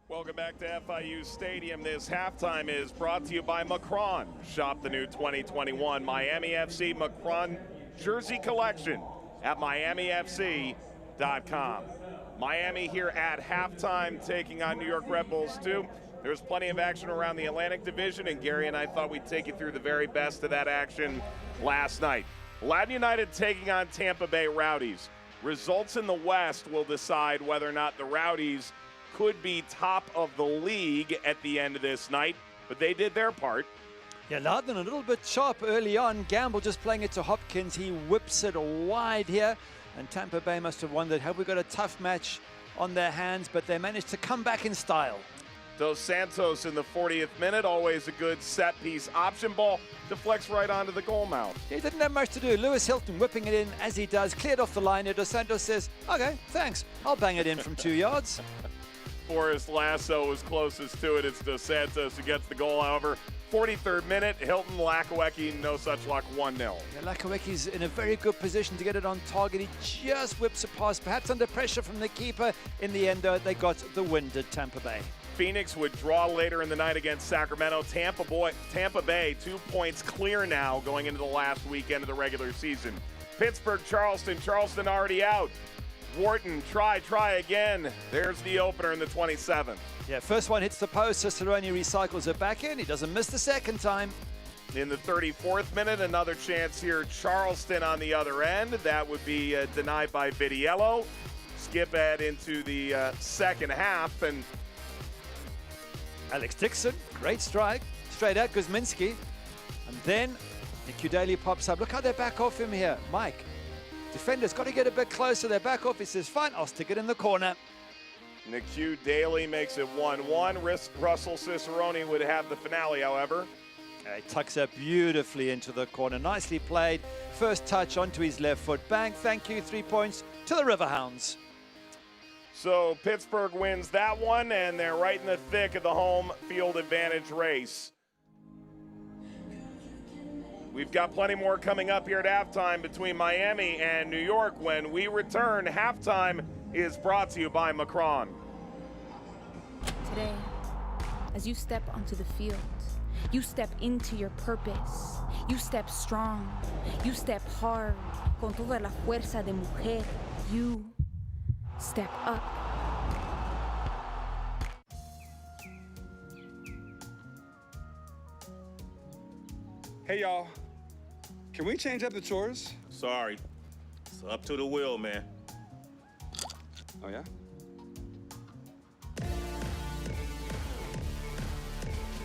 Welcome back to FIU Stadium. This halftime is brought to you by Macron. Shop the new 2021 Miami FC Macron jersey collection at miamifc.com. Miami here at halftime taking on New York Red Bulls 2. There's plenty of action around the Atlantic Division, and Gary and I thought we'd take you through the very best of that action last night. Loudoun United taking on Tampa Bay Rowdies. Results in the West will decide whether or not the Rowdies could be top of the league at the end of this night, but they did their part. Yeah, Loudoun a little bit sharp early on. Gamble just playing it to Hopkins. He whips it wide here, and Tampa Bay must have wondered, have we got a tough match on their hands? But they managed to come back in style. Dos Santos in the 40th minute, always a good set-piece option ball, deflects right onto the goal mouth. He didn't have much to do. Lewis Hilton whipping it in as he does, cleared off the line. Dos Santos says, okay, thanks. I'll bang it in from 2 yards. Forrest Lasso was closest to it. It's Dos Santos who gets the goal, however. 43rd minute, Hilton Lakawecki, no such luck, 1-0. Yeah, Lakawecki's in a very good position to get it on target. He just whips it past, perhaps under pressure from the keeper. In the end, though, they got the win at Tampa Bay. Phoenix would draw later in the night against Sacramento. Tampa Bay 2 points clear now going into the last weekend of the regular season. Pittsburgh, Charleston already out. Wharton, try again. There's the opener in the 27th. Yeah, first one hits the post. Cicerone recycles it back in. He doesn't miss the second time. In the 34th minute, another chance here. Charleston on the other end. That would be denied by Vidiello. Skip ahead into the second half, and Alex Dixon, great strike. Straight at Guzminski. And then Nick Daly pops up. Look how they back off him here. Mike, defender's got to get a bit closer. They back off. He says, fine, I'll stick it in the corner. Nick Daly makes it 1-1. Russell Cicerone would have the finale, however. He tucks it beautifully into the corner. Nicely played. First touch onto his left foot. Bang, thank you. 3 points to the Riverhounds. So Pittsburgh wins that one, and they're right in the thick of the home field advantage race. We've got plenty more coming up here at halftime between Miami and New York. When we return, halftime is brought to you by Macron. Today, as you step onto the field, you step into your purpose. You step strong. You step hard. Con toda la fuerza de mujer. You step up. Hey y'all, can we change up the chores? Sorry, it's up to the wheel, man. Oh yeah?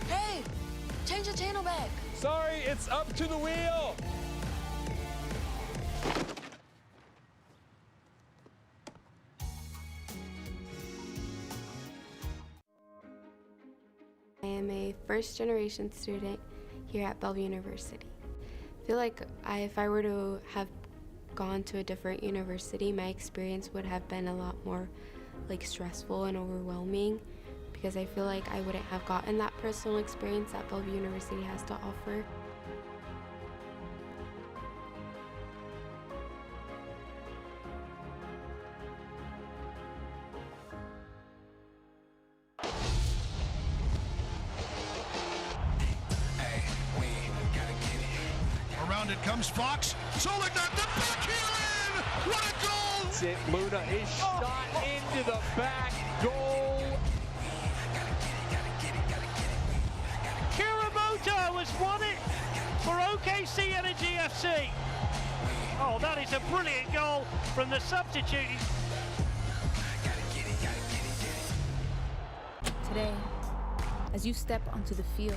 Hey, change the channel back. Sorry, it's up to the wheel. I am a first-generation student here at Bellevue University. I feel like if I were to have gone to a different university, my experience would have been a lot more stressful and overwhelming, because I feel like I wouldn't have gotten that personal experience that Bellevue University has to offer. Around it comes Fox. Solik, the backheel in! What a goal! That's it, Luna. His shot into the back goal. Kuramoto has won it for OKC Energy FC. Oh, that is a brilliant goal from the substitute. Today, as you step onto the field,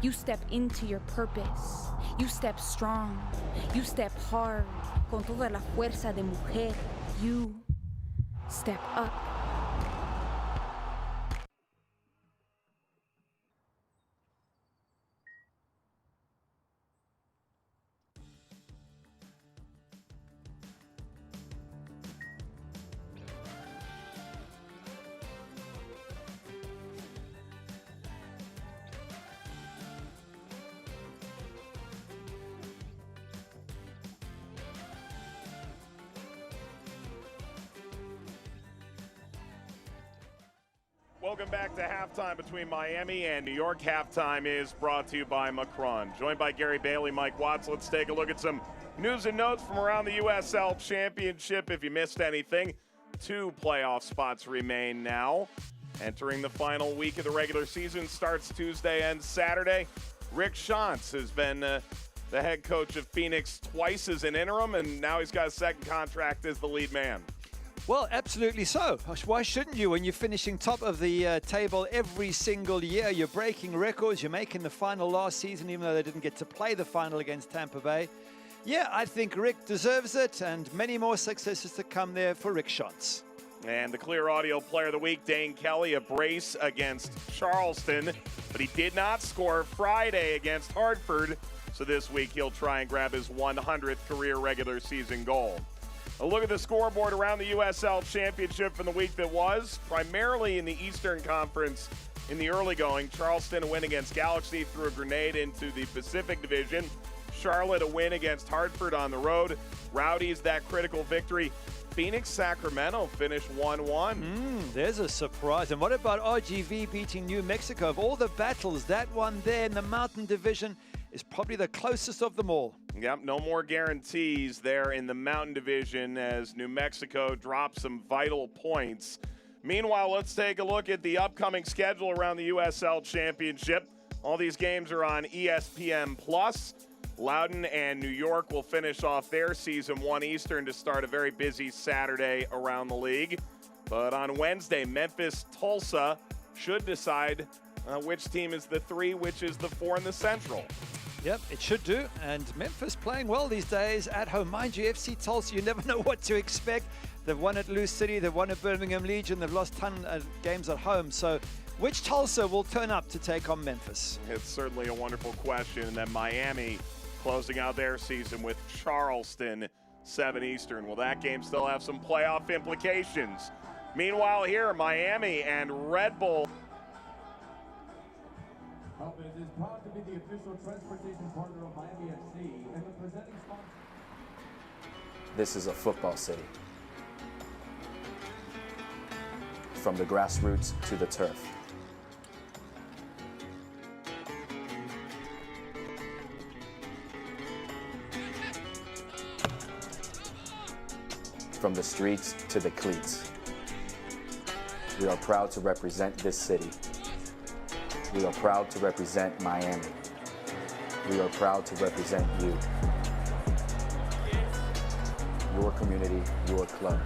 you step into your purpose. You step strong. You step hard. Con toda la fuerza de mujer. You step up. Welcome back to halftime between Miami and New York. Halftime is brought to you by Macron. Joined by Gary Bailey, Mike Watts. Let's take a look at some news and notes from around the USL Championship. If you missed anything, 2 playoff spots remain now. Entering the final week of the regular season, starts Tuesday and Saturday. Rick Schantz has been the head coach of Phoenix twice as an interim, and now he's got a second contract as the lead man. Well, absolutely so. Why shouldn't you? When you're finishing top of the table every single year, you're breaking records, you're making the final last season, even though they didn't get to play the final against Tampa Bay. Yeah, I think Rick deserves it, and many more successes to come there for Rick Schantz. And the clear audio player of the week, Dane Kelly, a brace against Charleston, but he did not score Friday against Hartford, so this week he'll try and grab his 100th career regular season goal. A look at the scoreboard around the USL Championship from the week that was. Primarily in the Eastern Conference, In the early going, Charleston a win against Galaxy threw a grenade into the Pacific Division. Charlotte a win against Hartford on the road. Rowdies that critical victory. Phoenix Sacramento finished 1-1. There's a surprise. And what about RGV beating New Mexico? Of all the battles, that one there in the Mountain Division is probably the closest of them all. Yep, no more guarantees there in the Mountain Division as New Mexico drops some vital points. Meanwhile, let's take a look at the upcoming schedule around the USL Championship. All these games are on ESPN+. Loudoun and New York will finish off their season 1 Eastern to start a very busy Saturday around the league. But on Wednesday, Memphis, Tulsa should decide which team is the 3, which is the 4 in the Central. Yep, it should do. And Memphis playing well these days at home. Mind you, FC Tulsa, you never know what to expect. They've won at Lou City, they've won at Birmingham Legion, they've lost ton of games at home. So which Tulsa will turn up to take on Memphis? It's certainly a wonderful question. And then Miami closing out their season with Charleston, 7 Eastern. Will that game still have some playoff implications? Meanwhile here, Miami and Red Bull. Helpins is proud to be the official transportation partner of Miami FC and the presenting sponsor. This is a football city. From the grassroots to the turf. From the streets to the cleats. We are proud to represent this city. We are proud to represent Miami. We are proud to represent you. Your community, your club.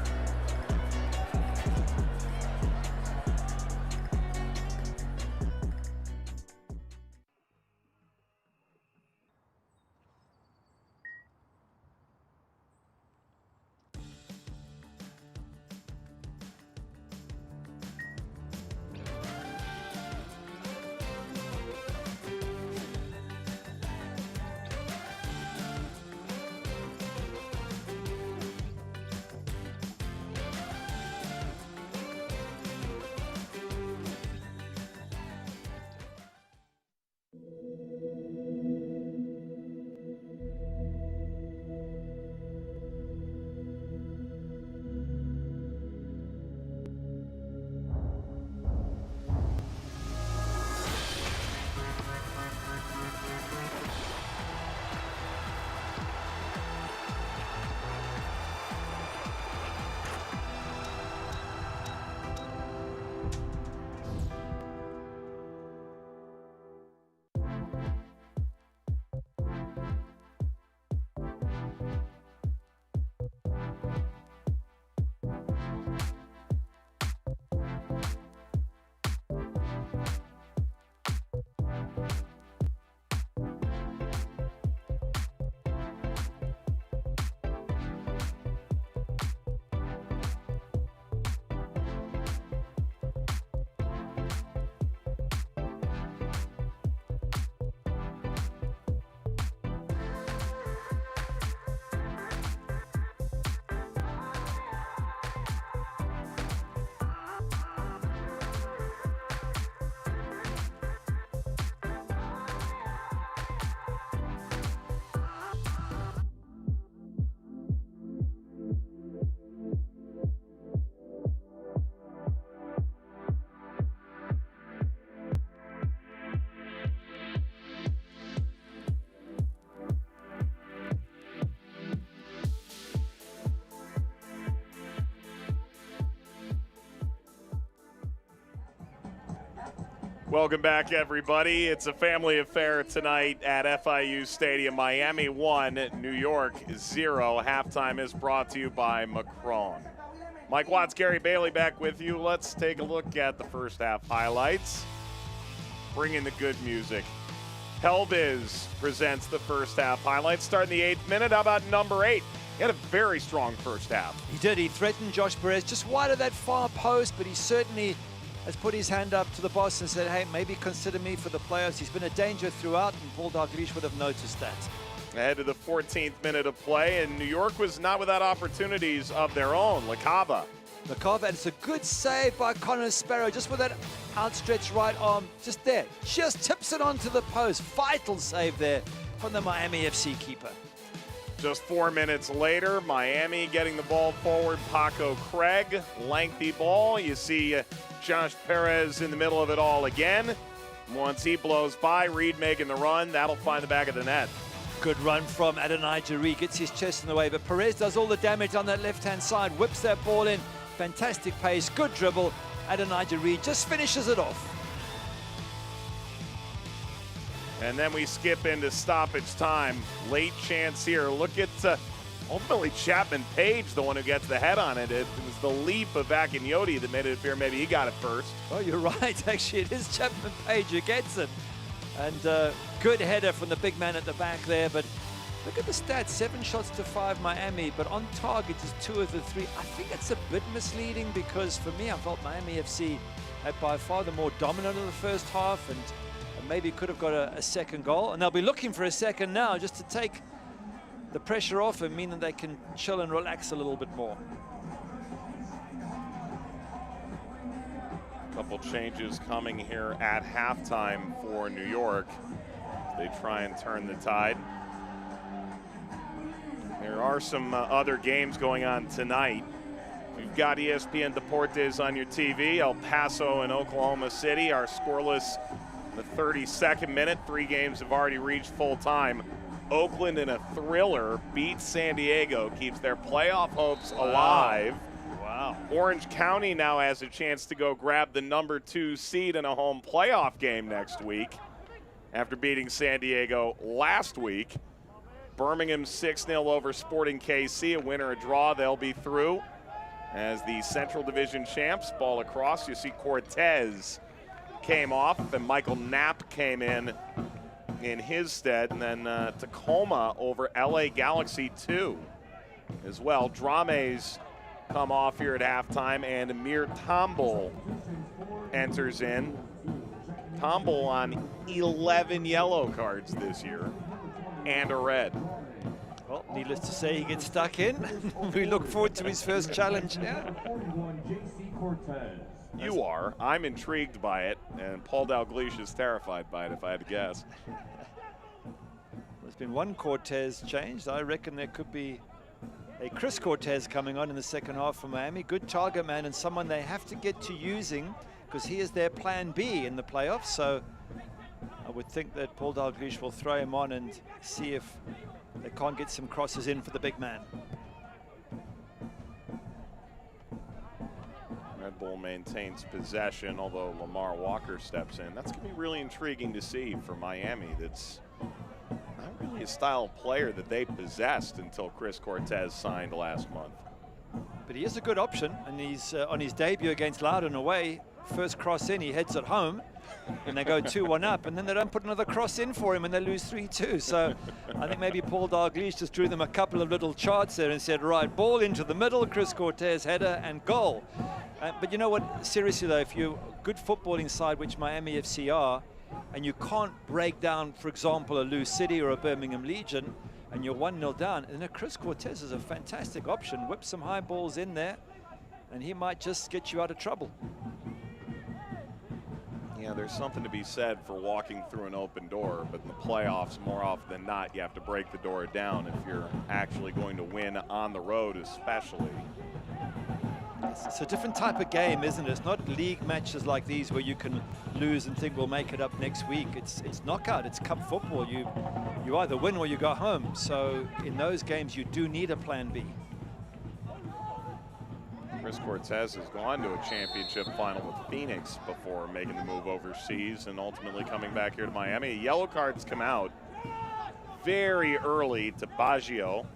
Welcome back, everybody. It's a family affair tonight at FIU Stadium. Miami 1, New York 0. Halftime is brought to you by Macron. Mike Watts, Gary Bailey back with you. Let's take a look at the first half highlights. Bring in the good music. Helbiz presents the first half highlights. Starting the 8th minute. How about number 8? He had a very strong first half. He did. He threatened Josh Perez just wide of that far post, but he certainly has put his hand up to the boss and said, hey, maybe consider me for the playoffs. He's been a danger throughout, and Paul Dalglish would have noticed that. Ahead to the 14th minute of play, and New York was not without opportunities of their own. LaCava The carver, and it's a good save by Connor Sparrow, just with that outstretched right arm, just there. Just tips it onto the post. Vital save there from the Miami FC keeper. Just 4 minutes later, Miami getting the ball forward. Paco Craig, lengthy ball. You see Josh Perez in the middle of it all again. Once he blows by, Reed making the run. That'll find the back of the net. Good run from Adonijah Reed, gets his chest in the way, but Perez does all the damage on that left-hand side, whips that ball in. Fantastic pace, good dribble. Adonijah Reed just finishes it off. And then we skip into stoppage time. Late chance here. Look at ultimately Chapman Page, the one who gets the head on it. It was the leap of Akinyoti that made it appear maybe he got it first. Oh, you're right. Actually, it is Chapman Page who gets it. And good header from the big man at the back there. But look at the stats, 7 shots to 5 Miami, but on target is 2 of the 3. I think it's a bit misleading because for me, I felt Miami FC had by far the more dominant of the first half and maybe could have got a second goal. And they'll be looking for a second now just to take the pressure off and mean that they can chill and relax a little bit more. Couple changes coming here at halftime for New York. They try and turn the tide. There are some other games going on tonight. We've got ESPN Deportes on your TV. El Paso and Oklahoma City are scoreless in the 32nd minute. 3 games have already reached full time. Oakland in a thriller beats San Diego, keeps their playoff hopes alive. Wow. Orange County now has a chance to go grab the number 2 seed in a home playoff game next week after beating San Diego last week. Birmingham 6-0 over Sporting KC, a win or a draw, they'll be through as the Central Division champs. Ball across, you see Cortez came off and Michael Knapp came in his stead, and then Tacoma over LA Galaxy 2 as well. Drames come off here at halftime, and Amir Tombol enters in. Tombol on 11 yellow cards this year and a red. Well, needless to say, he gets stuck in. We look forward to his first challenge. Yeah. You are. I'm intrigued by it, and Paul Dalglish is terrified by it, if I had to guess. There's been one Cortez changed. I reckon there could be a Chris Cortez coming on in the second half for Miami. Good target man and someone they have to get to using because he is their plan B in the playoffs. So I would think that Paul Dalglish will throw him on and see if they can't get some crosses in for the big man. Red Bull maintains possession, although Lamar Walker steps in. That's going to be really intriguing to see for Miami. That's not really a style of player that they possessed until Chris Cortez signed last month. But he is a good option, and he's on his debut against Loudoun away. First cross in, he heads it home, and they go 2-1 up, and then they don't put another cross in for him, and they lose 3-2. So I think maybe Paul Dalglish just drew them a couple of little charts there and said, right, ball into the middle, Chris Cortez, header, and goal. But you know what, seriously though, if you're a good footballing side, which Miami FC are, and you can't break down, for example, a Lou City or a Birmingham Legion, and you're 1-0 down, and then Chris Cortez is a fantastic option. Whip some high balls in there, and he might just get you out of trouble. Yeah, there's something to be said for walking through an open door, but in the playoffs, more often than not, you have to break the door down if you're actually going to win on the road, especially. It's a different type of game, isn't it? It's not league matches like these where you can lose and think we'll make it up next week. It's knockout, it's cup football. You either win or you go home. So in those games, you do need a plan B. Chris Cortez has gone to a championship final with Phoenix before making the move overseas and ultimately coming back here to Miami. Yellow cards come out very early to Baggio.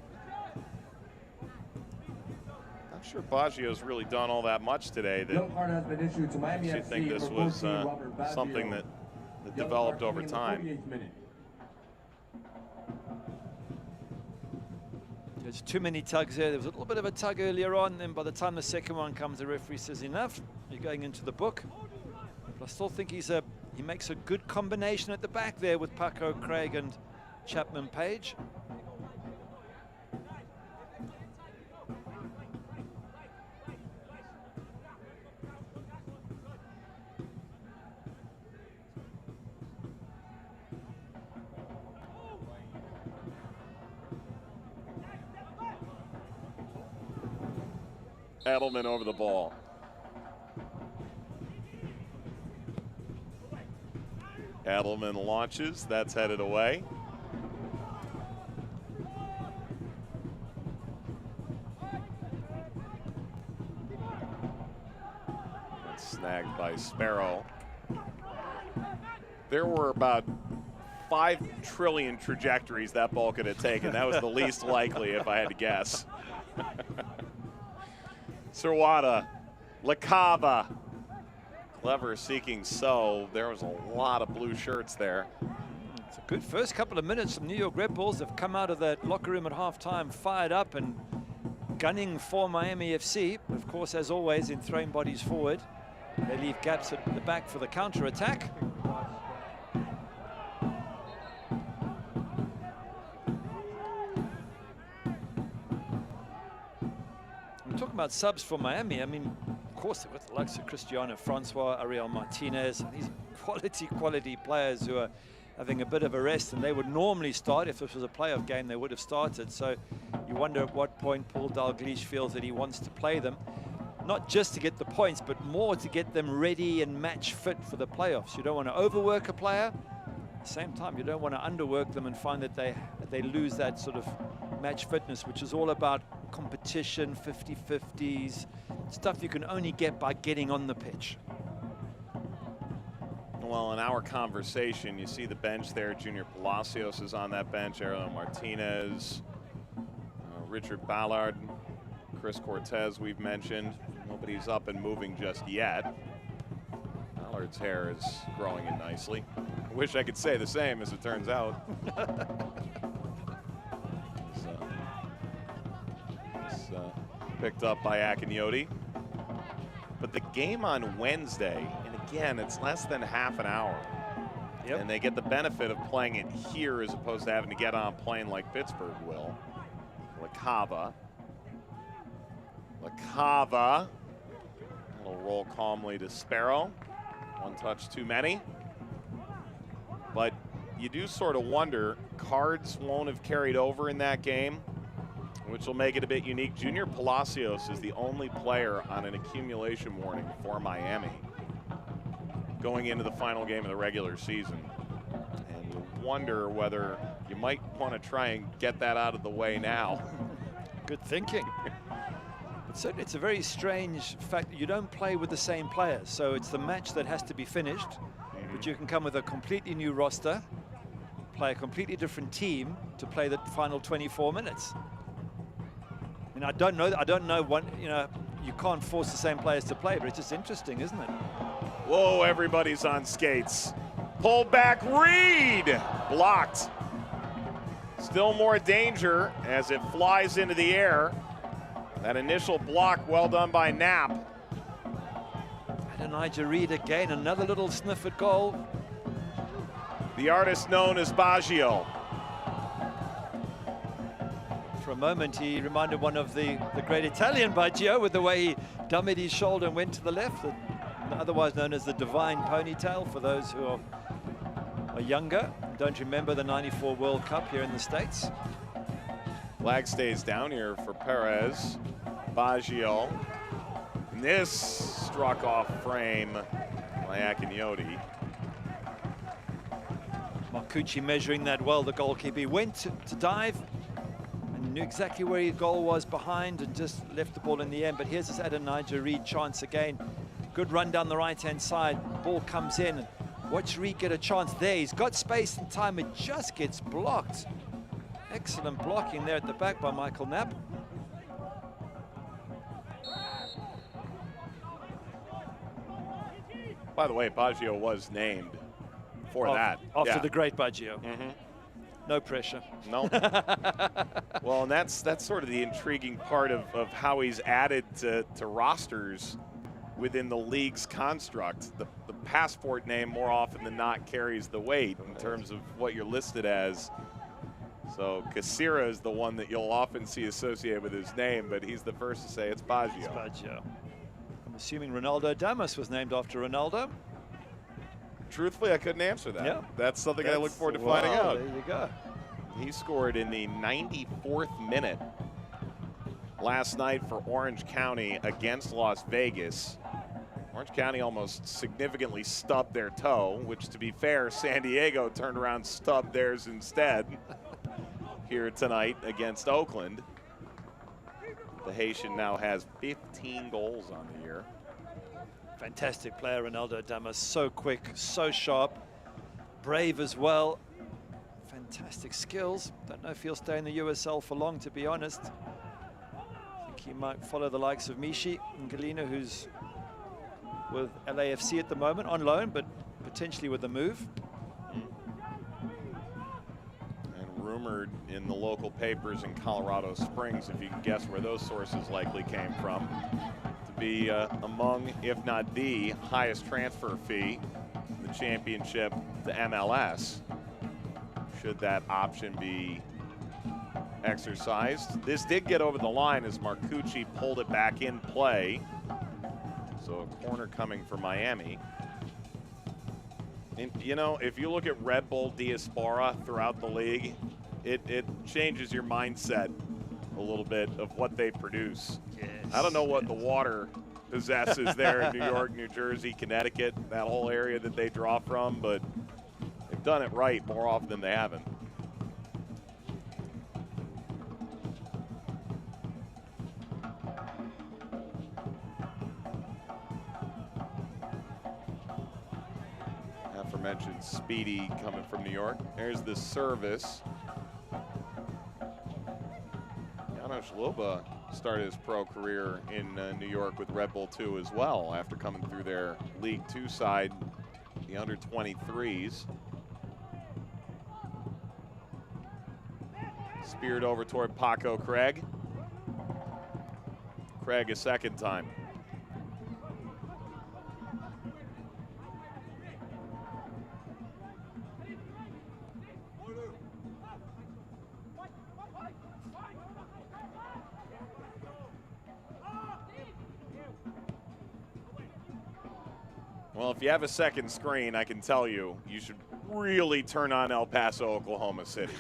Not sure Baggio's really done all that much today. Yellow card has been issued to Miami FC. You think this was something that developed over time? There's too many tugs there. There was a little bit of a tug earlier on, then by the time the second one comes, the referee says enough. You're going into the book. But I still think he makes a good combination at the back there with Paco Craig and Chapman Page. Edelman over the ball. Edelman launches. That's headed away. That's snagged by Sparrow. There were about 5 trillion trajectories that ball could have taken. That was the least likely if I had to guess. Sirwada, LaCava. Clever seeking so. There was a lot of blue shirts there. It's a good first couple of minutes from New York Red Bulls. Have come out of that locker room at halftime fired up and gunning for Miami FC. Of course, as always, in throwing bodies forward. They leave gaps at the back for the counter-attack. I'm talking about subs for Miami. I mean, of course, they've got the likes of Cristiano, Francois, Ariel Martinez. These quality players who are having a bit of a rest, and they would normally start. If this was a playoff game, they would have started. So you wonder at what point Paul Dalglish feels that he wants to play them. Not just to get the points, but more to get them ready and match fit for the playoffs. You don't want to overwork a player. At the same time, you don't want to underwork them and find that they lose that sort of match fitness, which is all about competition, 50-50s, stuff you can only get by getting on the pitch. Well, in our conversation, you see the bench there. Junior Palacios is on that bench. Ariel Martinez, Richard Ballard, Chris Cortez we've mentioned. Nobody's up and moving just yet. Ballard's hair is growing in nicely. I wish I could say the same, as it turns out. Picked up by Akinyoti. But the game on Wednesday, and again, it's less than half an hour. Yep. And they get the benefit of playing it here as opposed to having to get on a plane like Pittsburgh will. LaCava. LaCava. Will roll calmly to Sparrow. One touch too many. But you do sort of wonder, cards won't have carried over in that game, which will make it a bit unique. Junior Palacios is the only player on an accumulation warning for Miami going into the final game of the regular season. And you wonder whether you might want to try and get that out of the way now. Good thinking. It's a very strange fact that you don't play with the same players. So it's the match that has to be finished, but you can come with a completely new roster, play a completely different team to play the final 24 minutes. I mean, I don't know what, you can't force the same players to play, but it's just interesting, isn't it? Whoa, everybody's on skates. Pull back, Reed! Blocked. Still more danger as it flies into the air. That initial block, well done by Knapp. Adonijah Reed again, another little sniff at goal. The artist known as Baggio. For a moment, he reminded one of the great Italian Baggio with the way he dummied his shoulder and went to the left, otherwise known as the divine ponytail for those who are younger. Don't remember the '94 World Cup here in the States. Flag stays down here for Perez. Baggio. And this struck off frame by Akinyoti. Marcucci measuring that well, the goalkeeper. He went to dive and knew exactly where his goal was behind and just left the ball in the end. But here's this Adonijah Reed chance again. Good run down the right-hand side. Ball comes in. Watch Reed get a chance there. He's got space and time. It just gets blocked. Excellent blocking there at the back by Michael Knapp. By the way, Baggio was named for that. After the great Baggio. No pressure. No. Well, and that's sort of the intriguing part of how he's added to rosters within the league's construct. The passport name more often than not carries the weight in terms of what you're listed as. So Casira is the one that you'll often see associated with his name, but he's the first to say it's Baggio. It's Baggio. I'm assuming Ronaldo Damas was named after Ronaldo. Truthfully, I couldn't answer that. Yeah. That's something I look forward to finding out. There you go. He scored in the 94th minute last night for Orange County against Las Vegas. Orange County almost significantly stubbed their toe, which, to be fair, San Diego turned around and stubbed theirs instead here tonight against Oakland. The Haitian now has 15 goals on the year. Fantastic player, Ronaldo Damas. So quick, so sharp, brave as well. Fantastic skills. Don't know if he'll stay in the USL for long, to be honest. I think he might follow the likes of Mishi and Galina, who's with LAFC at the moment on loan, but potentially with a move. And rumored in the local papers in Colorado Springs, if you can guess where those sources likely came from, to be among, if not the highest transfer fee in the championship to MLS, should that option be exercised. This did get over the line as Marcucci pulled it back in play. So a corner coming for Miami. And, you know, if you look at Red Bull Diaspora throughout the league, it changes your mindset a little bit of what they produce. Yes. I don't know what the water possesses there in New York, New Jersey, Connecticut, that whole area that they draw from, but they've done it right more often than they haven't. Aforementioned Speedy coming from New York. There's the service. Janos Loba started his pro career in New York with Red Bull 2 as well after coming through their League 2 side, the under-23s. Speared over toward Paco Craig. Craig a second time. Well, if you have a second screen, I can tell you, you should really turn on El Paso, Oklahoma City.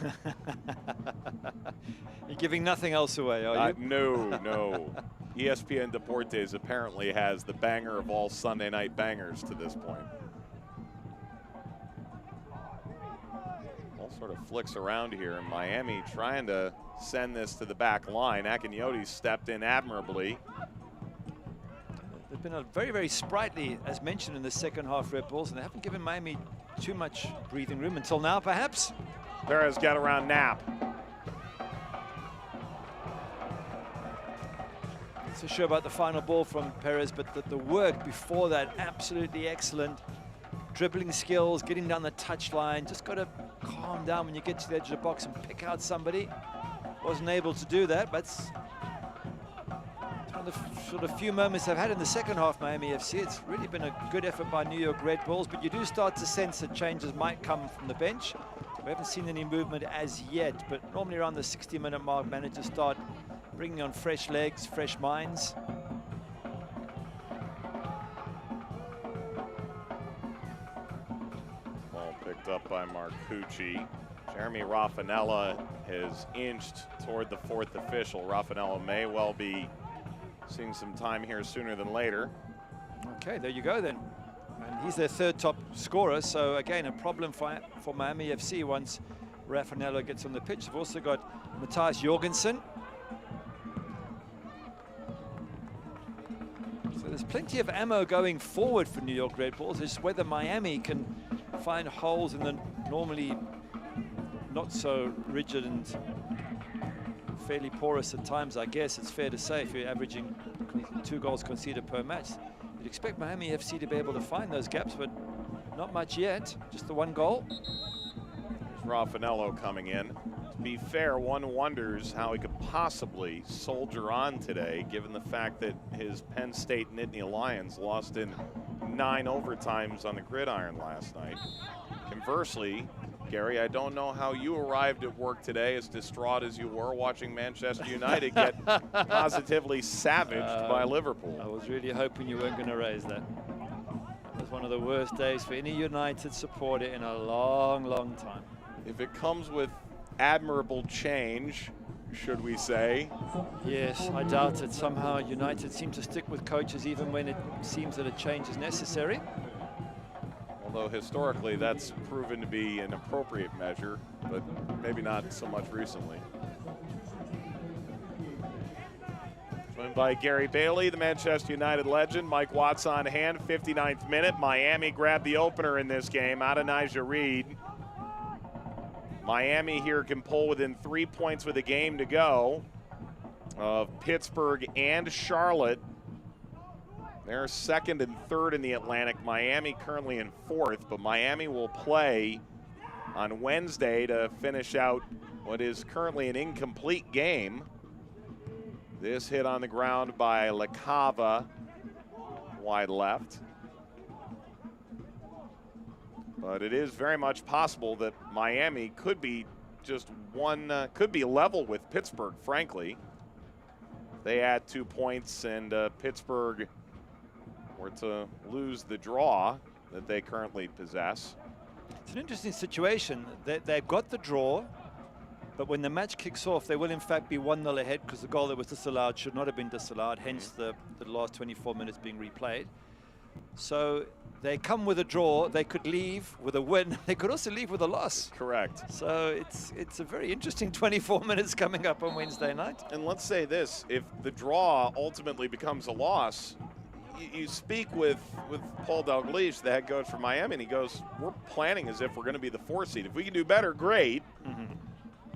You're giving nothing else away, are you? No. ESPN Deportes apparently has the banger of all Sunday night bangers to this point. All sort of flicks around here, and Miami trying to send this to the back line. Akinyote stepped in admirably. They've been a very, very sprightly, as mentioned in the second half, Red Bulls, and they haven't given Miami too much breathing room until now, perhaps. Perez got around Knapp. Not so sure about the final ball from Perez, but the work before that, absolutely excellent. Dribbling skills, getting down the touchline. Just got to calm down when you get to the edge of the box and pick out somebody. Wasn't able to do that, but one of the sort of few moments I've had in the second half, Miami FC. It's really been a good effort by New York Red Bulls, but you do start to sense that changes might come from the bench. We haven't seen any movement as yet, but normally around the 60-minute mark, managers start bringing on fresh legs, fresh minds. Ball picked up by Marcucci. Jeremy Raffanella has inched toward the fourth official. Raffanella may well be seeing some time here sooner than later. Okay, there you go then. And he's their third top scorer, so again, a problem for Miami FC once Raffanella gets on the pitch. They've also got Matthias Jorgensen. So there's plenty of ammo going forward for New York Red Bulls. It's whether Miami can find holes in the normally not so rigid and fairly porous at times, I guess it's fair to say, if you're averaging 2 goals conceded per match. You'd expect Miami FC to be able to find those gaps, but not much yet. Just the 1 goal. There's Raffanello coming in. To be fair, one wonders how he could possibly soldier on today, given the fact that his Penn State Nittany Lions lost in 9 overtimes on the gridiron last night. Conversely, Gary, I don't know how you arrived at work today, as distraught as you were watching Manchester United get positively savaged by Liverpool. I was really hoping you weren't going to raise that. It was one of the worst days for any United supporter in a long, long time. If it comes with admirable change should we say? Yes, I doubt it. Somehow United seem to stick with coaches even when it seems that a change is necessary. Although historically that's proven to be an appropriate measure, but maybe not so much recently. Joined by Gary Bailey, the Manchester United legend. Mike Watts on hand, 59th minute. Miami grabbed the opener in this game out of Nigel Reed. Miami here can pull within 3 points with a game to go of Pittsburgh and Charlotte. They're second and third in the Atlantic. Miami currently in fourth, but Miami will play on Wednesday to finish out what is currently an incomplete game. This hit on the ground by LaCava, wide left. But it is very much possible that Miami could be just could be level with Pittsburgh, frankly. They add 2 points and Pittsburgh were to lose the draw that they currently possess. It's an interesting situation. They've got the draw, but when the match kicks off, they will in fact be 1-0 ahead because the goal that was disallowed should not have been disallowed, hence the last 24 minutes being replayed. So they come with a draw. They could leave with a win. They could also leave with a loss. Correct. So it's a very interesting 24 minutes coming up on Wednesday night. And let's say this, if the draw ultimately becomes a loss, you speak with Paul Dalglish, the head coach for Miami, and he goes, we're planning as if we're going to be the 4 seed. If we can do better, great.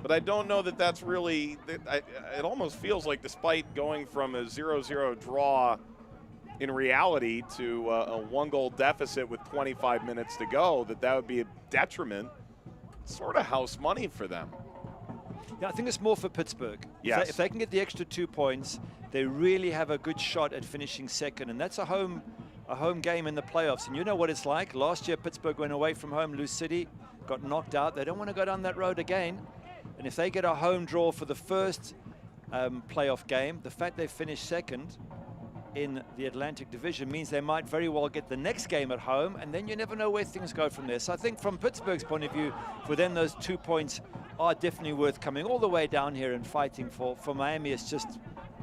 But I don't know that that's really, it almost feels like despite going from a 0-0 draw in reality to a 1-goal deficit with 25 minutes to go, that would be a detriment, sort of house money for them. Yeah, I think it's more for Pittsburgh. Yes. If they can get the extra 2 points, they really have a good shot at finishing second, and that's a home game in the playoffs. And you know what it's like. Last year, Pittsburgh went away from home, Lou City, got knocked out. They don't want to go down that road again. And if they get a home draw for the first playoff game, the fact they finished second in the Atlantic Division means they might very well get the next game at home, and then you never know where things go from there. So I think from Pittsburgh's point of view, for them, those 2 points are definitely worth coming all the way down here and fighting for. For Miami, it's just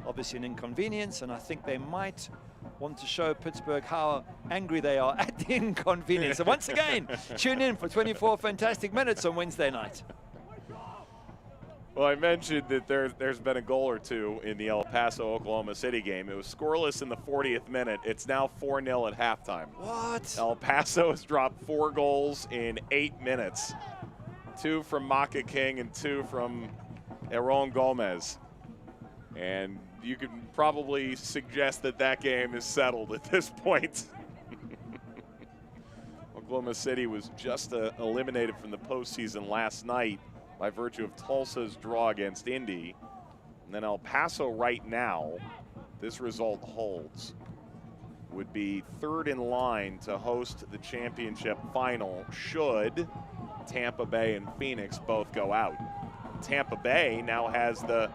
obviously an inconvenience, and I think they might want to show Pittsburgh how angry they are at the inconvenience. So once again, tune in for 24 fantastic minutes on Wednesday night. Well, I mentioned that there's been a goal or two in the El Paso, Oklahoma City game. It was scoreless in the 40th minute. It's now 4-0 at halftime. What? El Paso has dropped 4 goals in 8 minutes. 2 from Maka King and 2 from Aaron Gomez. And you could probably suggest that game is settled at this point. Oklahoma City was just eliminated from the postseason last night by virtue of Tulsa's draw against Indy. And then El Paso right now, this result holds, would be 3rd in line to host the championship final should Tampa Bay and Phoenix both go out. Tampa Bay now has the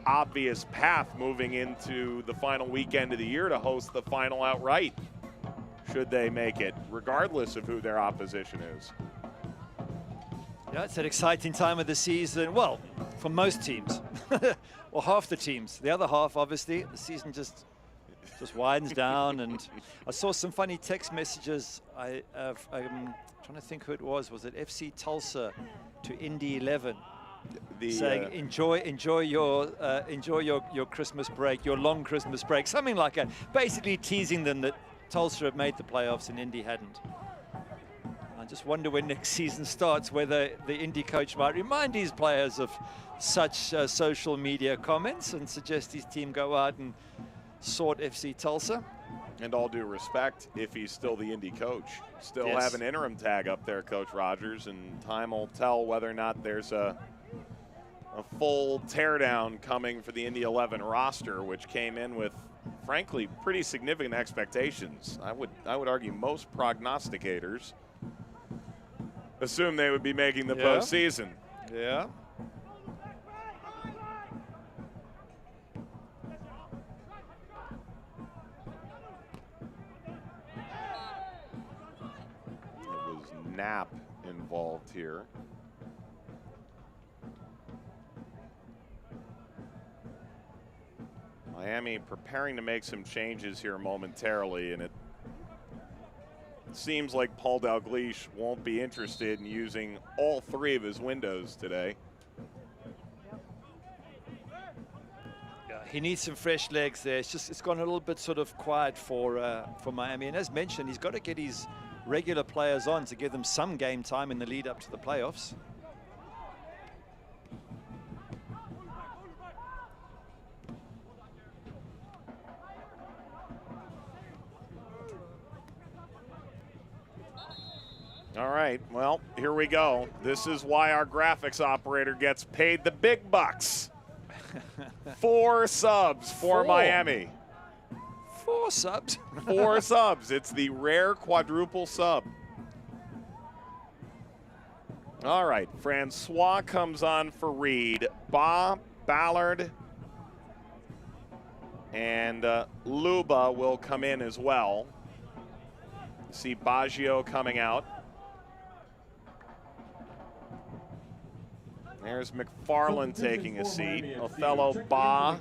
obvious path moving into the final weekend of the year to host the final outright, should they make it, regardless of who their opposition is. Yeah, it's an exciting time of the season. Well, for most teams, or half the teams. The other half, obviously, the season just winds down. And I saw some funny text messages. I'm trying to think who it was. Was it FC Tulsa to Indy 11? Saying enjoy your Christmas break, your long Christmas break, something like that. Basically teasing them that Tulsa had made the playoffs and Indy hadn't. I just wonder when next season starts whether the Indy coach might remind his players of such social media comments and suggest his team go out and sort FC Tulsa. And all due respect, if he's still the Indy coach, still Yes. have an interim tag up there, Coach Rogers, and time will tell whether or not there's a full teardown coming for the Indy 11 roster, which came in with, frankly, pretty significant expectations. I would argue most prognosticators assume they would be making the postseason. Yeah. It was Knapp involved here. Miami preparing to make some changes here momentarily, and it seems like Paul Dalglish won't be interested in using all 3 of his windows today. He needs some fresh legs there. It's gone a little bit sort of quiet for Miami. And as mentioned, he's got to get his regular players on to give them some game time in the lead up to the playoffs. All right, well, here we go. This is why our graphics operator gets paid the big bucks. 4 subs for Miami. 4 subs? 4 subs. It's the rare quadruple sub. All right, Francois comes on for Reed. Ba, Ballard, and Luba will come in as well. See Baggio coming out. There's McFarland taking a seat. Othello Ba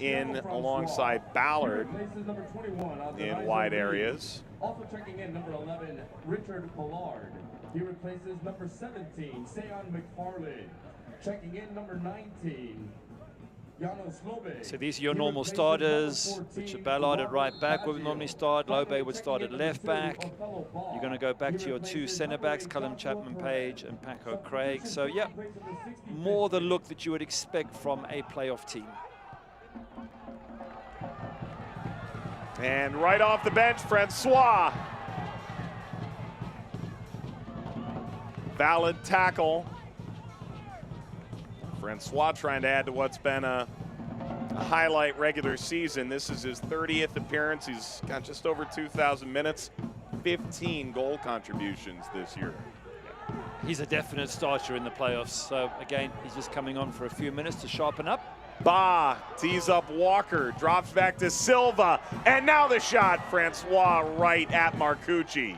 in alongside Ballard in wide areas. Also checking in number 11, Richard Pollard. He replaces number 17, Sean McFarland. Checking in number 19, So these are your normal starters. Richard Ballard at right back would normally start. Lobe would start at left back. You're going to go back to your 2 center backs, Callum Chapman-Page and Paco Craig. So, yeah, more the look that you would expect from a playoff team. And right off the bench, Francois. Valid tackle. Francois trying to add to what's been a highlight regular season. This is his 30th appearance. He's got just over 2,000 minutes, 15 goal contributions this year. He's a definite starter in the playoffs. So, again, he's just coming on for a few minutes to sharpen up. Ba tees up Walker, drops back to Silva, and now the shot, Francois right at Marcucci.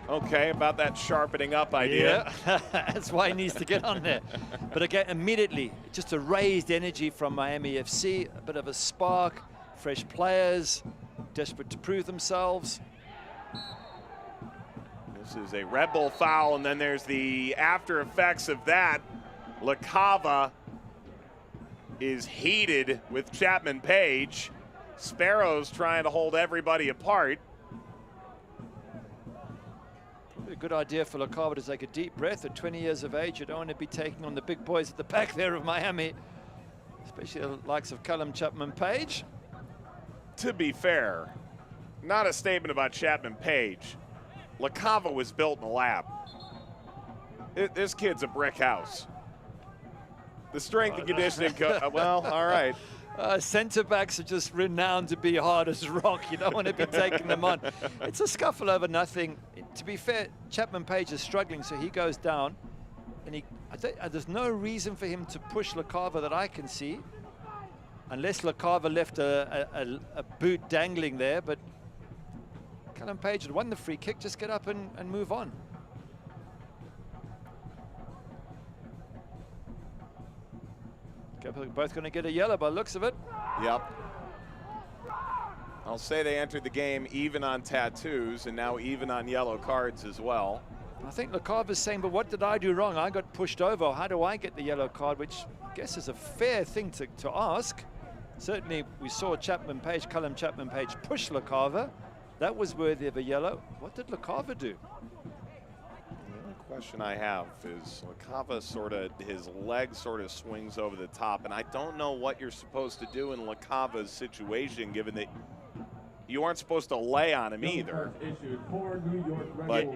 Okay, about that sharpening up idea. Yeah, that's why he needs to get on there. But again, immediately, just a raised energy from Miami FC, a bit of a spark, fresh players, desperate to prove themselves. This is a Red Bull foul, and then there's the after effects of that. LaCava is heated with Chapman-Page. Sparrow's trying to hold everybody apart. A good idea for LaCava to take a deep breath. At 20 years of age, you don't want to be taking on the big boys at the back there of Miami, especially the likes of Callum Chapman-Page. To be fair, not a statement about Chapman-Page. LaCava was built in a lab. This kid's a brick house. The strength and conditioning well, all right. Centre backs are just renowned to be hard as rock. You don't want to be taking them on. It's a scuffle over nothing. To be fair, Chapman-Page is struggling, so he goes down. And there's no reason for him to push LaCava that I can see, unless LaCava left a boot dangling there. But Callum Page had won the free kick. Just get up and move on. Both going to get a yellow by the looks of it. Yep. I'll say they entered the game even on tattoos and now even on yellow cards as well. I think LaCava's saying, but what did I do wrong? I got pushed over. How do I get the yellow card? Which I guess is a fair thing to ask. Certainly we saw Chapman-Page, Callum Chapman-Page push LaCava. That was worthy of a yellow. What did LaCava do? Question I have is LaCava his leg sort of swings over the top, and I don't know what you're supposed to do in LaCava's situation, given that you aren't supposed to lay on him either. But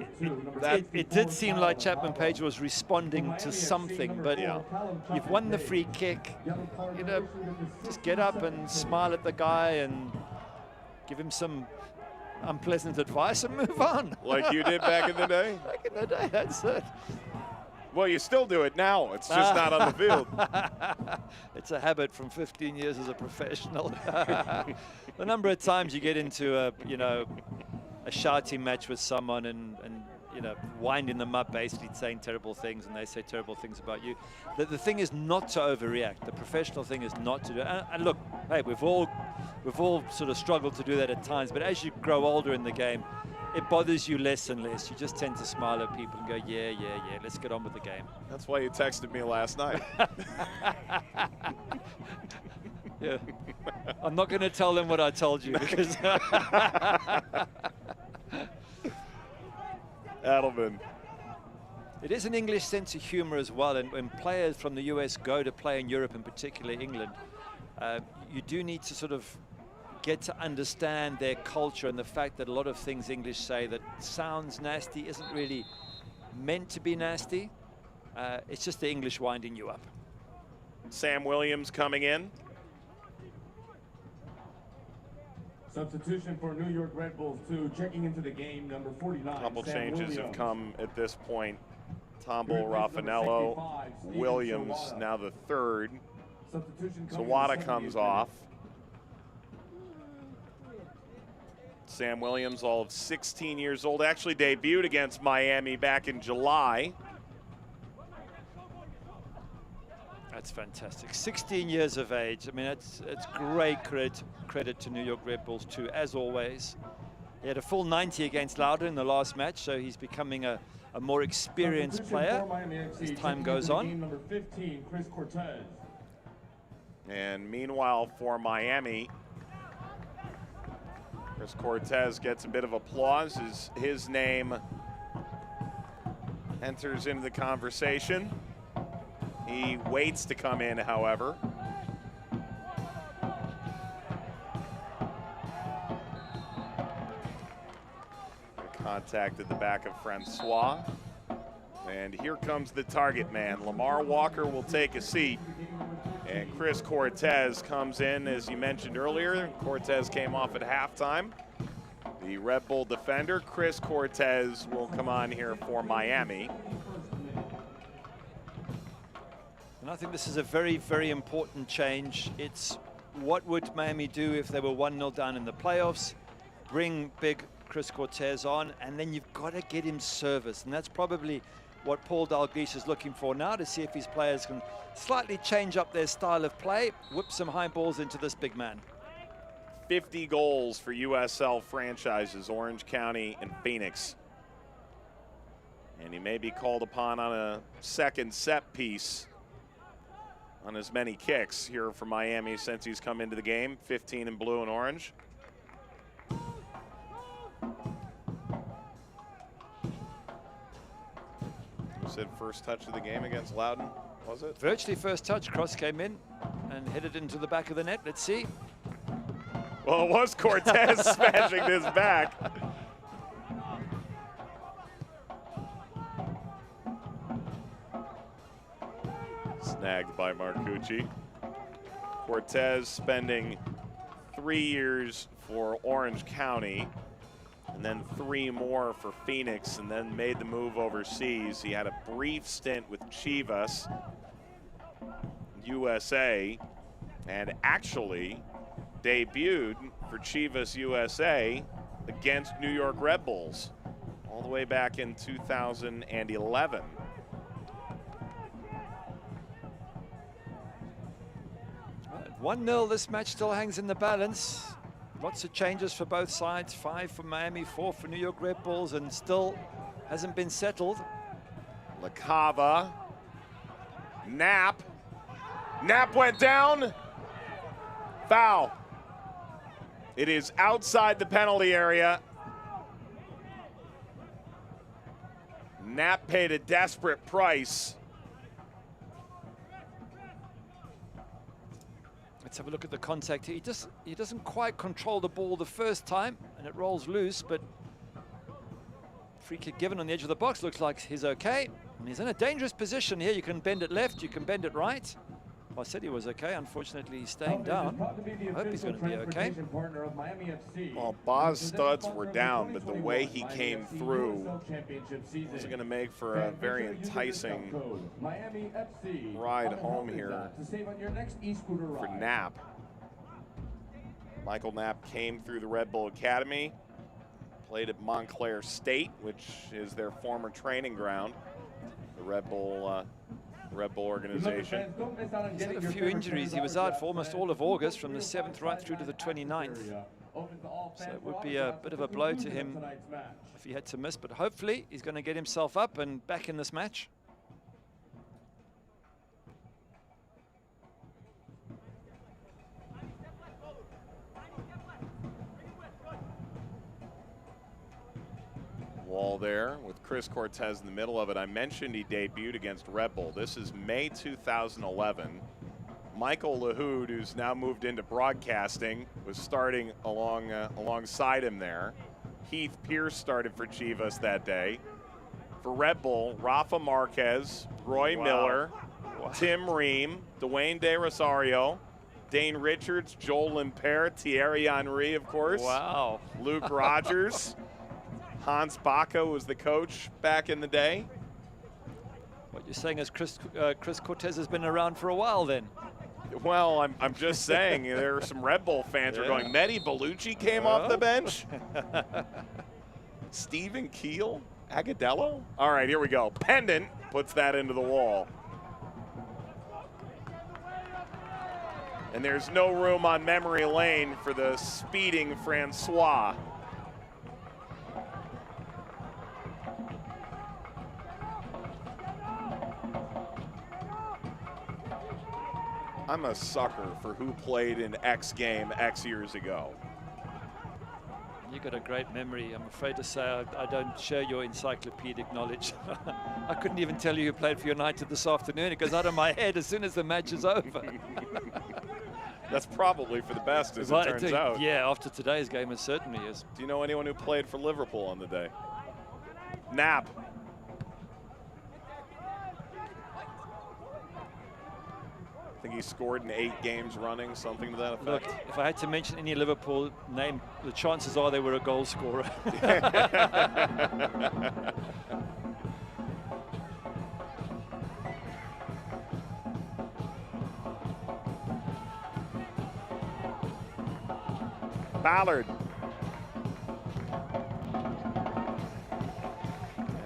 it did seem like Chapman-Page was responding to something, but yeah, you've won the free kick. You know, just get up and smile at the guy and give him some unpleasant advice and move on. Like you did back in the day? Back in the day, that's it. Well, you still do it now. It's just not on the field. It's a habit from 15 years as a professional. The number of times you get into a shouting match with someone and you know, winding them up, basically saying terrible things, and they say terrible things about you. The thing is not to overreact. The professional thing is not to do. And look, hey, we've all sort of struggled to do that at times. But as you grow older in the game, it bothers you less and less. You just tend to smile at people and go, yeah, let's get on with the game. That's why you texted me last night. Yeah. I'm not going to tell them what I told you because Adelman. It is an English sense of humor as well, and when players from the US go to play in Europe, and particularly England, you do need to sort of get to understand their culture, and the fact that a lot of things English say that sounds nasty isn't really meant to be nasty. It's just the English winding you up. Sam Williams coming in. Substitution for New York Red Bulls 2, checking into the game, number 49. A couple Sam changes Williams. have come at this point. Tombo, Raffanello, Williams, now the third. Sawada comes off. Sam Williams, all of 16 years old, actually debuted against Miami back in July. That's fantastic. 16 years of age. I mean, it's great credit to New York Red Bulls too, as always. He had a full 90 against Loudoun in the last match, so he's becoming a more experienced player as time goes on. Number 15, Chris Cortez. And meanwhile for Miami, Chris Cortez gets a bit of applause as his name enters into the conversation. He waits to come in, however. Contact at the back of Francois. And here comes the target man. Lamar Walker will take a seat. And Chris Cortez comes in, as you mentioned earlier. Cortez came off at halftime. The Red Bull defender, Chris Cortez, will come on here for Miami. And I think this is a very, very important change. It's what would Miami do if they were 1-0 down in the playoffs? Bring big Chris Cortez on, and then you've got to get him service. And that's probably what Paul Dalglish is looking for now, to see if his players can slightly change up their style of play, whip some high balls into this big man. 50 goals for USL franchises, Orange County and Phoenix. And he may be called upon on a second set piece on as many kicks here for Miami since he's come into the game. 15 in blue and orange. You said first touch of the game against Loudoun, was it? Virtually first touch. Cross came in and headed into the back of the net. Let's see. Well, it was Cortez smashing this back. Snagged by Marcucci. Cortez spending 3 years for Orange County and then 3 more for Phoenix, and then made the move overseas. He had a brief stint with Chivas USA and actually debuted for Chivas USA against New York Red Bulls all the way back in 2011. At 1-0, this match still hangs in the balance. Lots of changes for both sides. 5 for Miami, 4 for New York Red Bulls, and still hasn't been settled. LaCava. Knapp. Knapp went down. Foul. It is outside the penalty area. Knapp paid a desperate price. Let's have a look at the contact here. He doesn't quite control the ball the first time, and it rolls loose, but free kick given on the edge of the box. Looks like he's okay. And he's in a dangerous position here. You can bend it left, you can bend it right. I said he was okay. Unfortunately, he's staying down. I hope he's going to be okay. Well, Boz's studs were down, but the way he came through was going to make for a very enticing ride home here for Knapp. Michael Knapp came through the Red Bull Academy, Played at Montclair State, which is their former training ground, the Red Bull organization. He's had a few injuries. He was out for almost all of August, from the 7th right through to the 29th. So it would be a bit of a blow to him if he had to miss, but hopefully he's going to get himself up and back in this match. Wall there with Chris Cortez in the middle of it. I mentioned he debuted against Red Bull. This is May 2011. Michael Lahoud, who's now moved into broadcasting, was starting alongside him there. Heath Pierce started for Chivas that day. For Red Bull, Rafa Marquez, Roy Miller, Tim Ream, Dwayne De Rosario, Dane Richards, Joel Lemper, Thierry Henry, of course. Wow. Luke Rogers. Hans Baca was the coach back in the day. What you're saying is Chris Cortez has been around for a while then. Well, I'm just saying, there are some Red Bull fans who are going, Mehdi Bellucci came off the bench? Stephen Keel? Agadello? All right, here we go. Pendant puts that into the wall. And there's no room on memory lane for the speeding Francois. I'm a sucker for who played in X game X years ago. You got a great memory. I'm afraid to say I don't share your encyclopedic knowledge. I couldn't even tell you who played for United this afternoon. It goes out of my head as soon as the match is over. That's probably for the best, as it turns out. Yeah, after today's game, it certainly is. Do you know anyone who played for Liverpool on the day? Knapp. I think he scored in 8 games running, something to that effect. Look, if I had to mention any Liverpool name, the chances are they were a goal scorer. Ballard.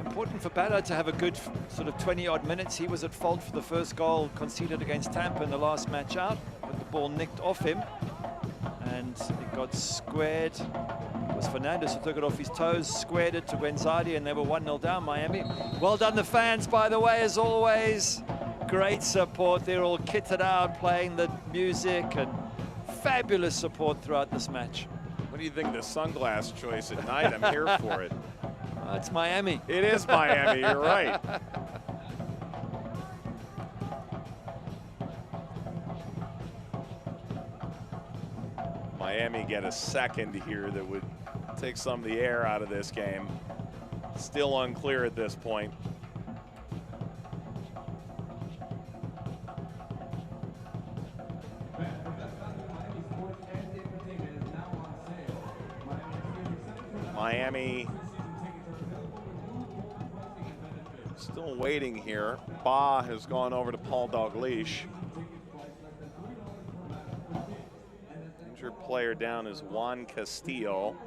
Important for Ballard to have a good sort of 20-odd minutes. He was at fault for the first goal conceded against Tampa in the last match out, with the ball nicked off him, and it got squared. It was Fernandez who took it off his toes, squared it to Guenzardi, and they were 1-0 down, Miami. Well done, the fans, by the way, as always. Great support. They're all kitted out, playing the music, and fabulous support throughout this match. What do you think of the sunglass choice at night? I'm here for it. It's Miami. It is Miami, you're right. Miami get a second here that would take some of the air out of this game. Still unclear at this point. Miami still waiting here. Ba has gone over to Paul Dalglish. Injured player down is Juan Castillo,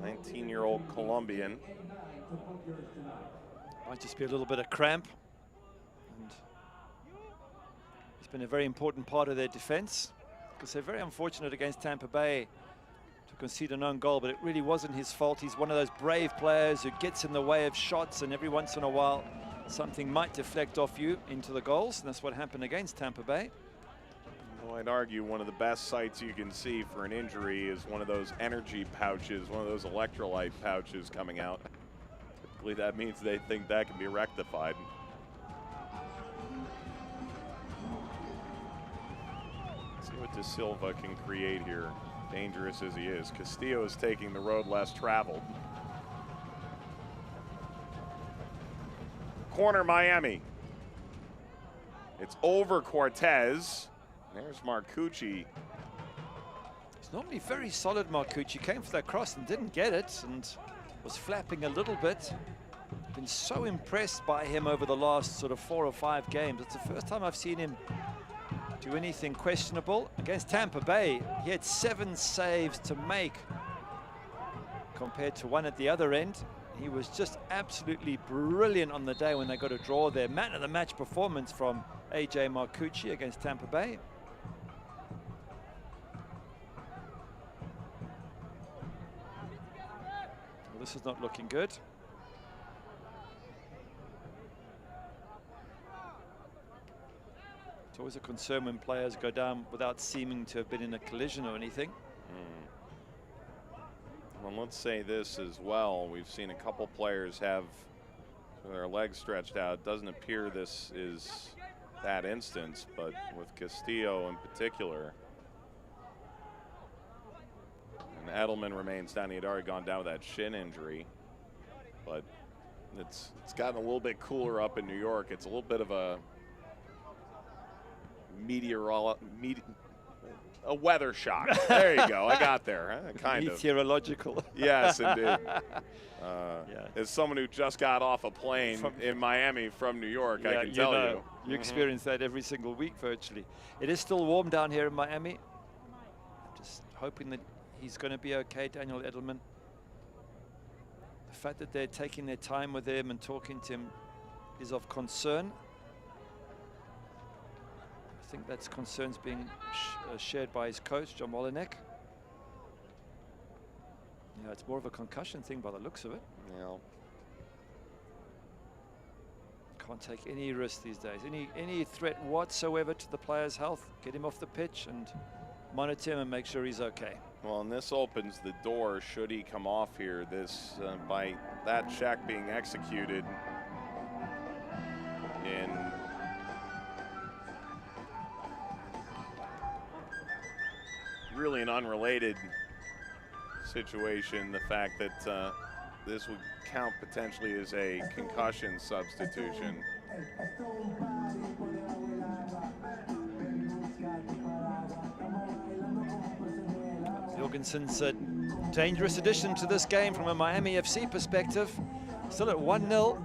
19-year-old Colombian. Might just be a little bit of cramp. And he's been a very important part of their defense, because they're very unfortunate against Tampa Bay to concede an own goal, but it really wasn't his fault. He's one of those brave players who gets in the way of shots, and every once in a while something might deflect off you into the goals, and that's what happened against Tampa Bay. Well, I'd argue one of the best sights you can see for an injury is one of those energy pouches, one of those electrolyte pouches coming out. Typically that means they think that can be rectified. Let's see what De Silva can create here, dangerous as he is. Castillo is taking the road less traveled. Corner Miami. It's over Cortez. There's Marcucci. He's normally very solid, Marcucci. Came for that cross and didn't get it, and was flapping a little bit. Been so impressed by him over the last sort of 4 or 5 games. It's the first time I've seen him do anything questionable. Against Tampa Bay, he had 7 saves to make. compared to one at the other end. He was just absolutely brilliant on the day when they got a draw there. Man of the match performance from AJ Marcucci against Tampa Bay. Well, this is not looking good. It's always a concern when players go down without seeming to have been in a collision or anything. Well, let's say this as well. We've seen a couple players have their legs stretched out. It doesn't appear this is that instance, but with Castillo in particular. And Edelman remains down. He had already gone down with that shin injury, but it's gotten a little bit cooler up in New York. It's a little bit of a a weather shock. There you go. I got there. Kind of. Meteorological. Yes, indeed. As someone who just got off a plane in Miami from New York, I can tell you. You experience that every single week virtually. It is still warm down here in Miami. Just hoping that he's going to be okay, Daniel Edelman. The fact that they're taking their time with him and talking to him is of concern. I think that's concerns being shared by his coach, John Molinek. Yeah, it's more of a concussion thing by the looks of it. Yeah. Can't take any risk these days. Any threat whatsoever to the player's health. Get him off the pitch and monitor him and make sure he's okay. Well, and this opens the door, should he come off here, this by that check being executed in really an unrelated situation, the fact that this would count potentially as a concussion substitution. Jorgensen's a dangerous addition to this game from a Miami FC perspective. Still at 1-0.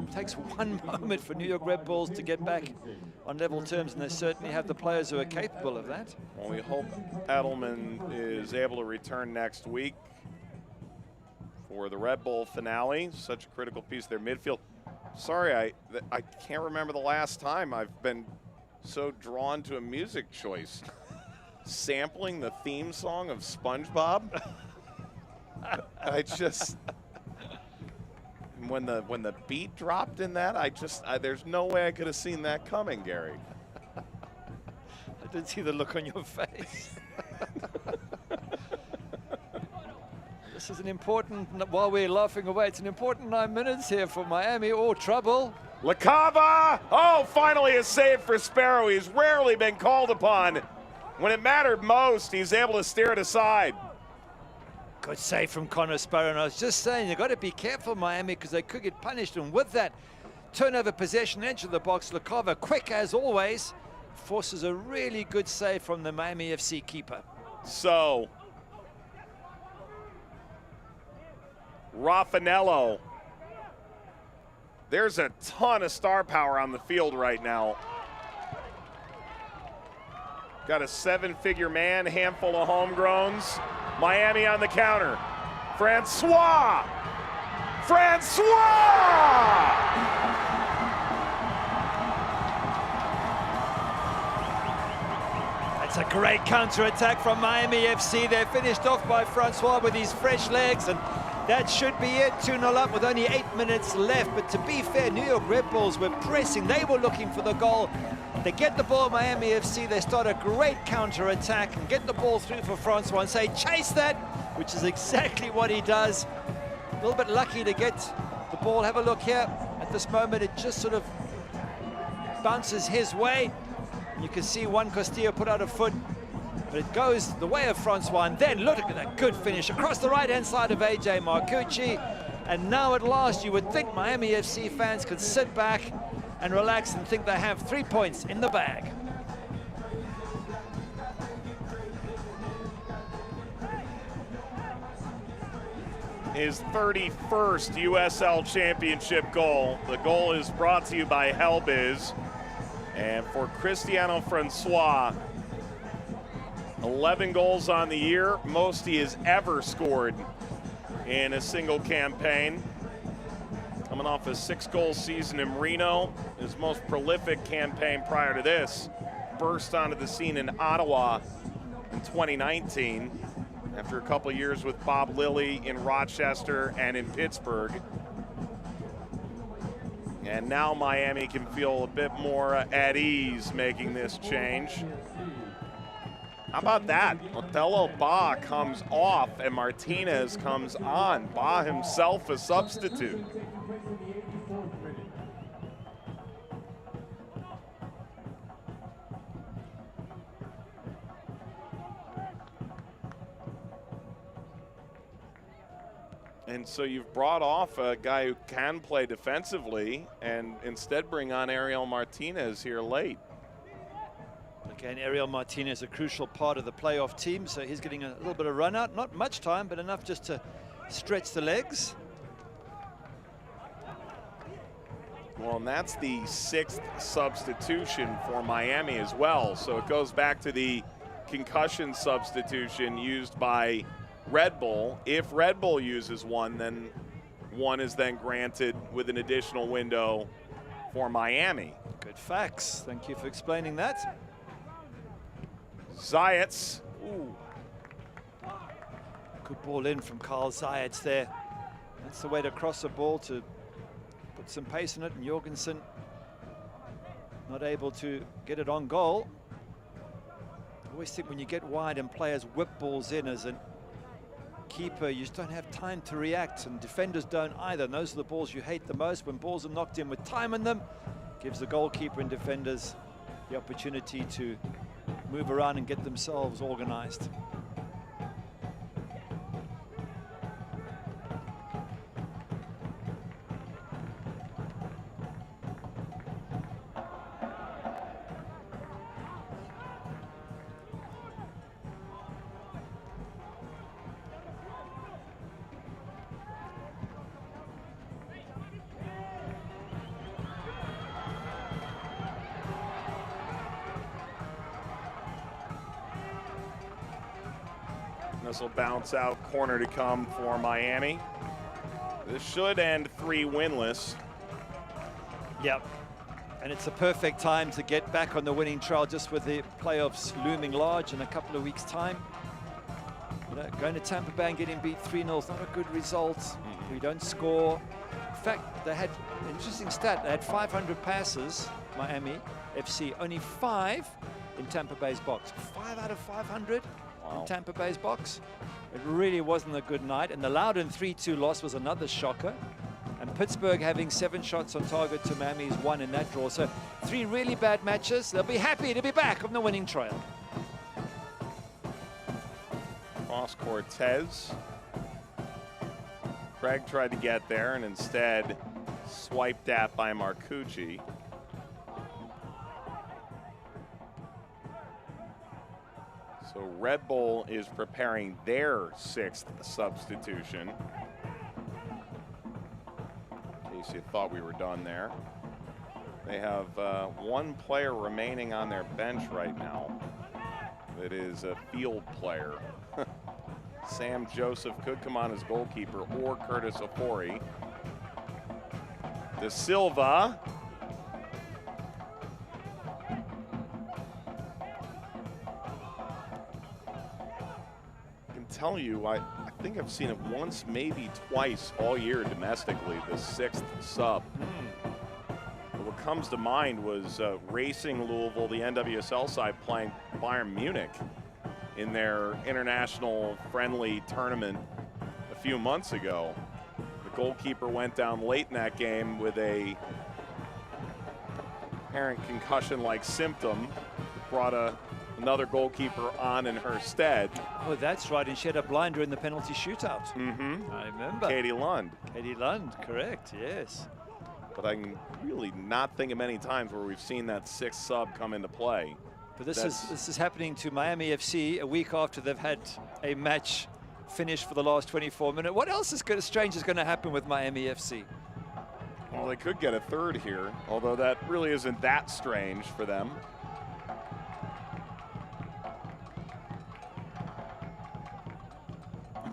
It takes one moment for New York Red Bulls to get back on level terms, and they certainly have the players who are capable of that. Well, we hope Edelman is able to return next week for the Red Bull finale. Such a critical piece of their midfield. Sorry, I can't remember the last time I've been so drawn to a music choice. Sampling the theme song of SpongeBob. I just, when the beat dropped in that, there's no way I could have seen that coming, Gary. I did see the look on your face. This is an important, while we're laughing away, it's an important 9 minutes here for Miami. Oh, trouble. LaCava! Oh, finally a save for Sparrow. He's rarely been called upon. When it mattered most, he's able to steer it aside. Good save from Connor Sparrow. And I was just saying, you've got to be careful, Miami, because they could get punished. And with that turnover possession, edge of the box, LaCava, quick as always, forces a really good save from the Miami FC keeper. So, Raffanello. There's a ton of star power on the field right now. Got a 7-figure man, handful of homegrowns. Miami on the counter. Francois! That's a great counter-attack from Miami FC. They're finished off by Francois with his fresh legs, and that should be it. 2-0 up with only 8 minutes left. But to be fair, New York Red Bulls were pressing. They were looking for the goal. They get the ball, Miami FC. They start a great counter-attack and get the ball through for Francois and say, chase that, which is exactly what he does. A little bit lucky to get the ball. Have a look here. At this moment, it just sort of bounces his way. You can see Juan Castillo put out a foot, but it goes the way of Francois. And then look at that good finish across the right-hand side of AJ Marcucci. And now at last, you would think Miami FC fans could sit back and relax and think they have 3 points in the bag. His 31st USL Championship goal. The goal is brought to you by Helbiz. And for Cristiano Francois, 11 goals on the year, most he has ever scored in a single campaign. Coming off a 6-goal season in Reno, his most prolific campaign prior to this burst onto the scene in Ottawa in 2019 after a couple years with Bob Lilly in Rochester and in Pittsburgh. And now Miami can feel a bit more at ease making this change. How about that? Othello Ba comes off and Martinez comes on. Ba himself a substitute. And so you've brought off a guy who can play defensively and instead bring on Ariel Martinez here late. Again, Ariel Martinez, a crucial part of the playoff team, so he's getting a little bit of run out. Not much time, but enough just to stretch the legs. Well, and that's the 6th substitution for Miami as well. So it goes back to the concussion substitution used by Red Bull. If Red Bull uses one, then one is then granted with an additional window for Miami. Good facts. Thank you for explaining that. Zayats. Ooh. Good ball in from Carl Zayats there. That's the way to cross a ball, to put some pace in it, and Jorgensen not able to get it on goal. I always think when you get wide and players whip balls in as a keeper, you just don't have time to react, and defenders don't either. And those are the balls you hate the most, when balls are knocked in with time in them. Gives the goalkeeper and defenders the opportunity to move around and get themselves organized. This will bounce out, corner to come for Miami. This should end 3 winless. Yep, and it's a perfect time to get back on the winning trail, just with the playoffs looming large in a couple of weeks' time. You know, going to Tampa Bay and getting beat 3-0 is not a good result. We don't score. In fact, they had an interesting stat. They had 500 passes, Miami FC, only 5 in Tampa Bay's box. 5 out of 500. In Tampa Bay's box. It really wasn't a good night, and the Loudon 3-2 loss was another shocker. And Pittsburgh having 7 shots on target to Miami's 1 in that draw. So 3 really bad matches. They'll be happy to be back on the winning trail. Cross Cortez. Craig tried to get there and instead swiped at by Marcucci. So Red Bull is preparing their 6th substitution. In case you thought we were done there. They have 1 player remaining on their bench right now. That is a field player. Sam Joseph could come on as goalkeeper, or Curtis Ofori. De Silva. Tell you, I think I've seen it once, maybe twice all year domestically, the 6th sub. But what comes to mind was Racing Louisville, the NWSL side, playing Bayern Munich in their international friendly tournament a few months ago. The goalkeeper went down late in that game with a apparent concussion-like symptom. Brought another goalkeeper on in her stead. Oh, that's right, and she had a blinder in the penalty shootout. I remember. Katie Lund. Katie Lund, correct, yes. But I can really not think of many times where we've seen that 6th sub come into play. But this is happening to Miami FC a week after they've had a match finished for the last 24 minutes. What else is strange is going to happen with Miami FC? Well, they could get a 3rd here, although that really isn't that strange for them.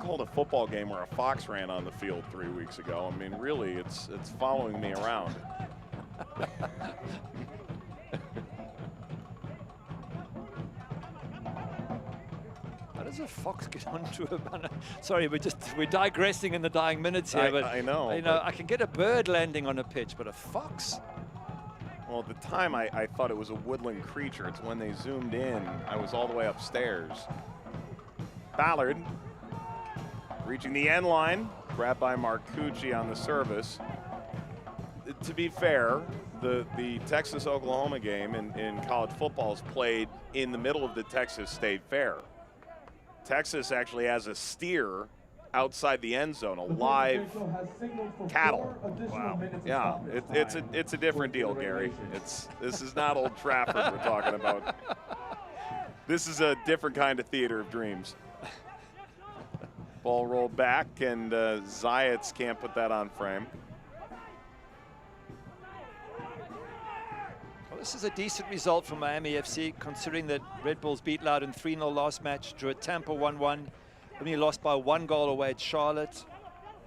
called a football game where a fox ran on the field 3 weeks ago. I mean, really, it's following me around. How does a fox get onto a banner? Sorry, we're digressing in the dying minutes here. But I know. You know, I can get a bird landing on a pitch, but a fox? Well, at the time, I thought it was a woodland creature. It's when they zoomed in, I was all the way upstairs. Ballard reaching the end line, grabbed by Marcucci on the service. To be fair, the Texas-Oklahoma game in college football is played in the middle of the Texas State Fair. Texas actually has a steer outside the end zone, a live cattle. Wow. Yeah, it's a different deal, Gary. This is not Old Trafford we're talking about. This is a different kind of theater of dreams. Ball rolled back, and Zayats can't put that on frame. Well, this is a decent result from Miami FC, considering that Red Bulls beat Loudoun 3-0 last match, drew at Tampa 1-1, only lost by 1 goal away at Charlotte,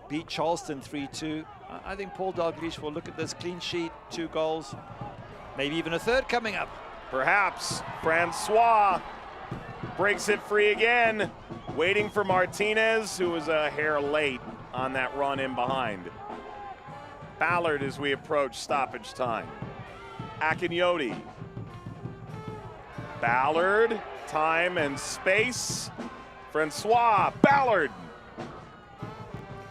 beat Charleston 3-2. I think Paul Dalglish will look at this clean sheet, 2 goals, maybe even a third coming up. Perhaps Francois breaks it free again, waiting for Martinez, who was a hair late on that run in behind. Ballard as we approach stoppage time. Akinyoti. Ballard, time and space. Francois Ballard.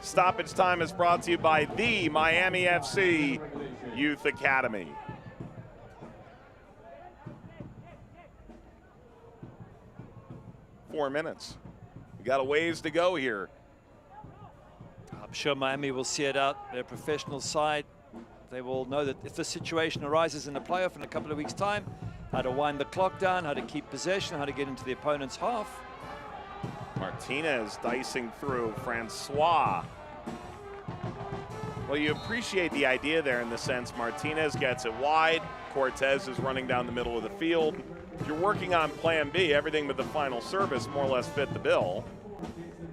Stoppage time is brought to you by the Miami FC Youth Academy. Four minutes. We got a ways to go here. I'm sure Miami will see it out. They're a professional side. They will know that if this situation arises in the playoff in a couple of weeks' time, how to wind the clock down, how to keep possession, how to get into the opponent's half. Martinez dicing through. Francois. Well, you appreciate the idea there in the sense Martinez gets it wide. Cortez is running down the middle of the field. If you're working on plan B, everything but the final service more or less fit the bill.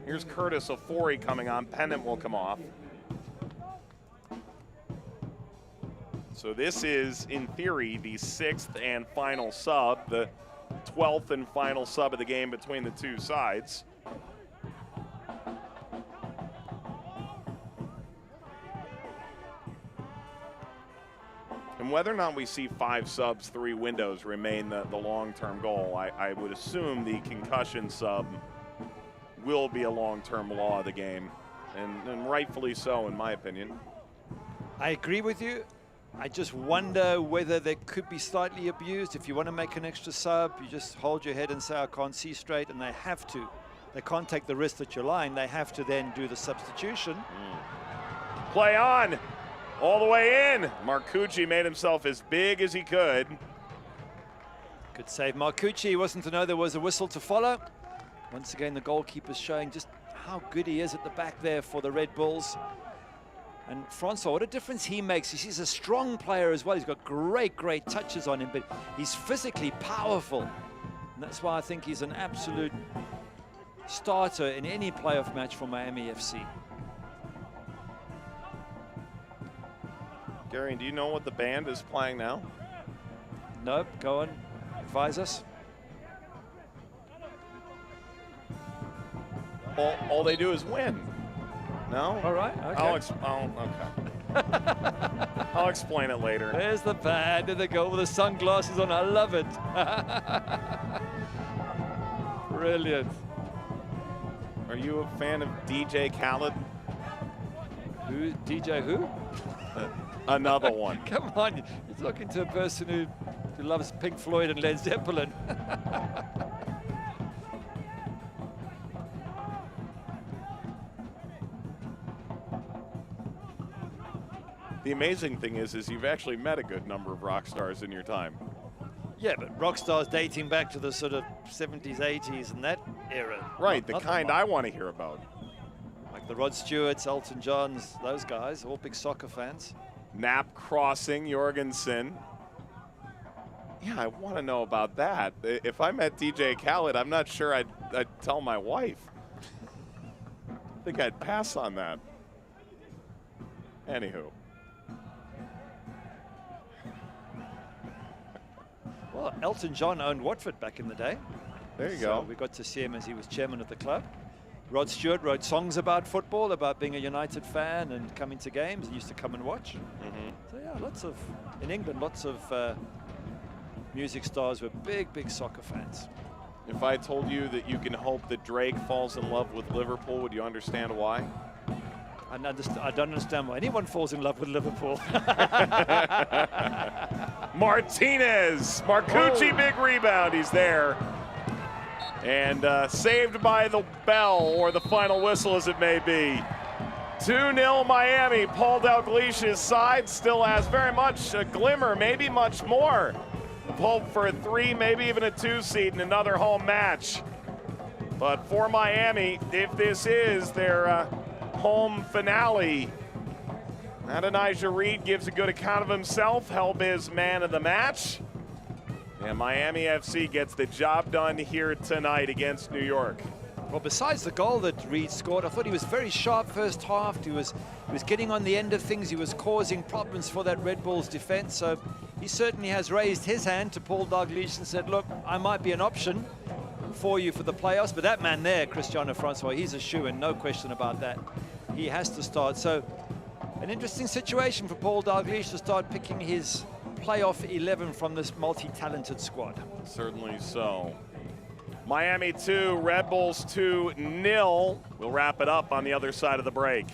Here's Curtis Ofori coming on. Pennant will come off. So this is, in theory, the 6th and final sub, the 12th and final sub of the game between the two sides. And whether or not we see 5 subs, 3 windows remain the long-term goal, I would assume the concussion sub will be a long-term law of the game, and rightfully so, in my opinion. I agree with you. I just wonder whether they could be slightly abused. If you want to make an extra sub, you just hold your head and say, I can't see straight, and they have to. They can't take the risk that you're lying. They have to then do the substitution. Play on. All the way in. Marcucci made himself as big as he could. Good save, Marcucci. He wasn't to know there was a whistle to follow. Once again, the goalkeeper's showing just how good he is at the back there for the Red Bulls. And Francois, what a difference he makes. He's a strong player as well. He's got great touches on him, but he's physically powerful. And that's why I think he's an absolute starter in any playoff match for Miami FC. Gary, do you know what the band is playing now? Nope, go on, advise us. All they do is win. No? All right, okay. Okay. I'll explain it later. There's the band and the goal with the sunglasses on. I love it. Brilliant. Are you a fan of DJ Khaled? Who? DJ who? Another one. Come on, you're talking to a person who loves Pink Floyd and Led Zeppelin. The amazing thing is you've actually met a good number of rock stars in your time. Yeah, but rock stars dating back to the sort of 70s, 80s and that era. Right, the kind I want to hear about. Like the Rod Stewarts, Elton Johns, those guys, all big soccer fans. Knapp crossing, Jorgensen. Yeah, I want to know about that. If I met DJ Khaled, I'm not sure I'd tell my wife. I think I'd pass on that. Anywho. Well, Elton John owned Watford back in the day. There you So go. we got to see him as he was chairman of the club. Rod Stewart wrote songs about football, about being a United fan and coming to games. He used to come and watch. So yeah, in England, lots of music stars were big soccer fans. If I told you that you can hope that Drake falls in love with Liverpool, would you understand why? I don't understand why anyone falls in love with Liverpool. Martinez, Marcucci, big rebound, he's there. And saved by the bell, or the final whistle as it may be. 2-0 Miami. Paul Dalglish's side still has very much a glimmer, maybe much more, of hope for a 3, maybe even a 2 seed in another home match. But for Miami, if this is their home finale, Adonijah Reed gives a good account of himself. Helbiz man of the match. And Miami FC gets the job done here tonight against New York. Well, besides the goal that Reed scored, I thought he was very sharp first half. He was getting on the end of things. He was causing problems for that Red Bulls defense. So he certainly has raised his hand to Paul Dalglish and said, look, I might be an option for you for the playoffs. But that man there, Cristiano Francois, he's a shoo-in, no question about that. He has to start. So an interesting situation for Paul Dalglish to start picking his playoff 11 from this multi-talented squad. Certainly so. Miami 2, Red Bulls 2-0. We'll wrap it up on the other side of the break.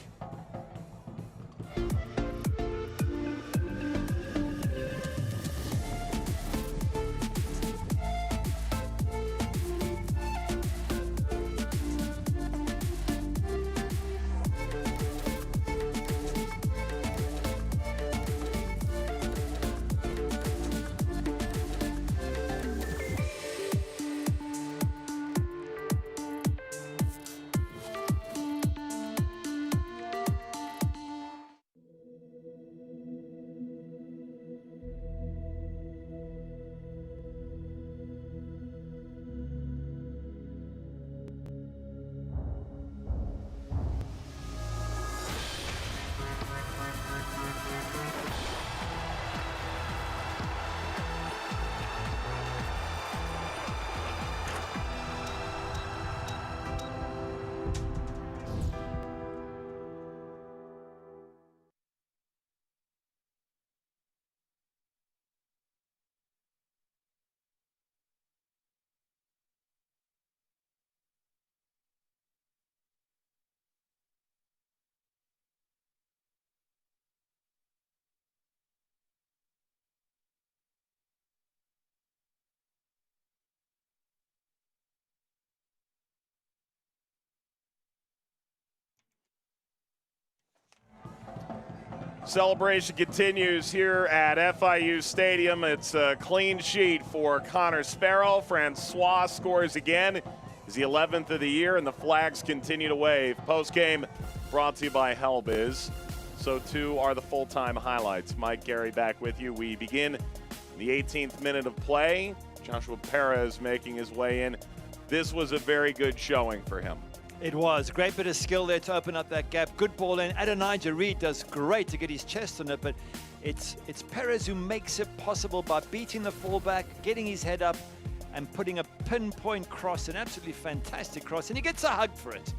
Celebration continues here at FIU Stadium. It's a clean sheet for Connor Sparrow. Francois scores again. He's the 11th of the year, and the flags continue to wave. Post-game brought to you by Helbiz. So too are the full-time highlights. Mike Gary back with you. We begin the 18th minute of play. Joshua Perez making his way in. This was a very good showing for him. It was. Great bit of skill there to open up that gap. Good ball in. Adonijah Reed does great to get his chest on it, but it's Perez who makes it possible by beating the fullback, getting his head up, and putting a pinpoint cross, an absolutely fantastic cross, and he gets a hug for it.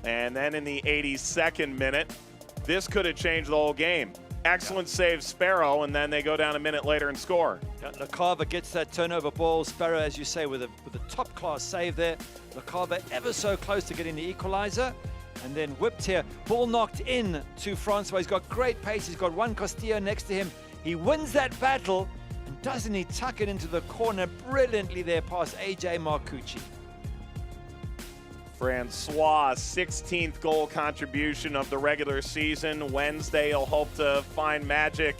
And then in the 82nd minute, this could have changed the whole game. Excellent save, Sparrow, and then they go down a minute later and score. LaCava gets that turnover ball. Sparrow, as you say, with a top-class save there. LaCava ever so close to getting the equalizer. And then whipped here. Ball knocked in to Francois. He's got great pace. He's got Juan Castillo next to him. He wins that battle. And doesn't he tuck it into the corner brilliantly there past A.J. Marcucci. Francois, 16th goal contribution of the regular season. Wednesday, he'll hope to find magic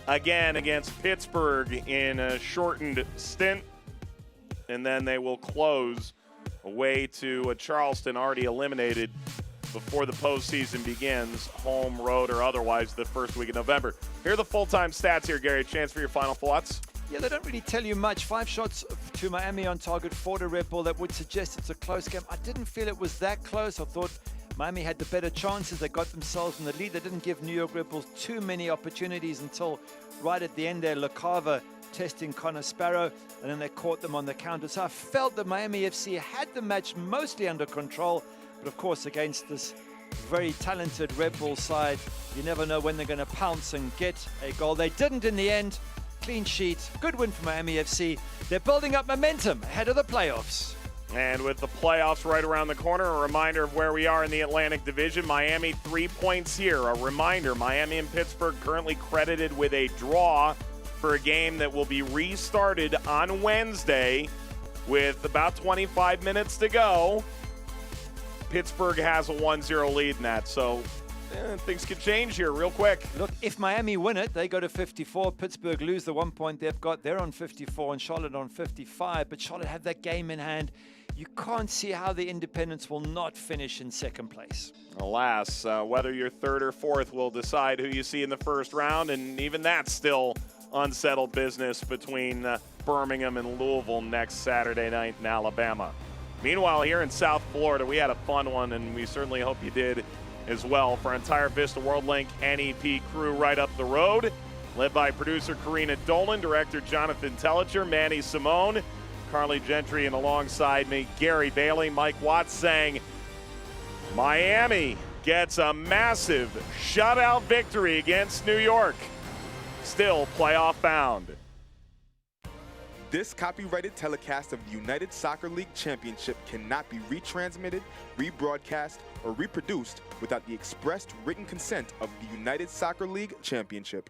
again against Pittsburgh in a shortened stint. And then they will close away to Charleston, already eliminated before the postseason begins, home, road, or otherwise, the first week of November. Here are the full-time stats here, Gary. Chance for your final thoughts. Yeah, they don't really tell you much. 5 shots to Miami on target, 4 to Red Bull. That would suggest it's a close game. I didn't feel it was that close. I thought Miami had the better chances. They got themselves in the lead. They didn't give New York Red Bulls too many opportunities until right at the end there, LaCava testing Connor Sparrow, and then they caught them on the counter. So I felt that Miami FC had the match mostly under control, but of course against this very talented Red Bull side, you never know when they're going to pounce and get a goal. They didn't in the end. Clean sheet, good win for Miami FC. They're building up momentum ahead of the playoffs. And with the playoffs right around the corner, a reminder of where we are in the Atlantic Division. Miami 3 points here. A reminder, Miami and Pittsburgh currently credited with a draw for a game that will be restarted on Wednesday with about 25 minutes to go. Pittsburgh has a 1-0 lead in that, so things could change here real quick. Look, if Miami win it, they go to 54. Pittsburgh lose the 1 point they've got. They're on 54 and Charlotte on 55, but Charlotte have that game in hand. You can't see how the Independents will not finish in second place. Alas, whether you're third or fourth will decide who you see in the first round, and even that's still unsettled business between Birmingham and Louisville next Saturday night in Alabama. Meanwhile, here in South Florida, we had a fun one, and we certainly hope you did as well. For our entire Vista World Link NEP crew right up the road, led by producer Karina Dolan, director Jonathan Tellicher, Manny Simone, Carly Gentry, and alongside me, Gary Bailey, Mike Watts, saying Miami gets a massive shutout victory against New York. Still playoff bound. This copyrighted telecast of the United Soccer League Championship cannot be retransmitted, rebroadcast, or reproduced without the expressed written consent of the United Soccer League Championship.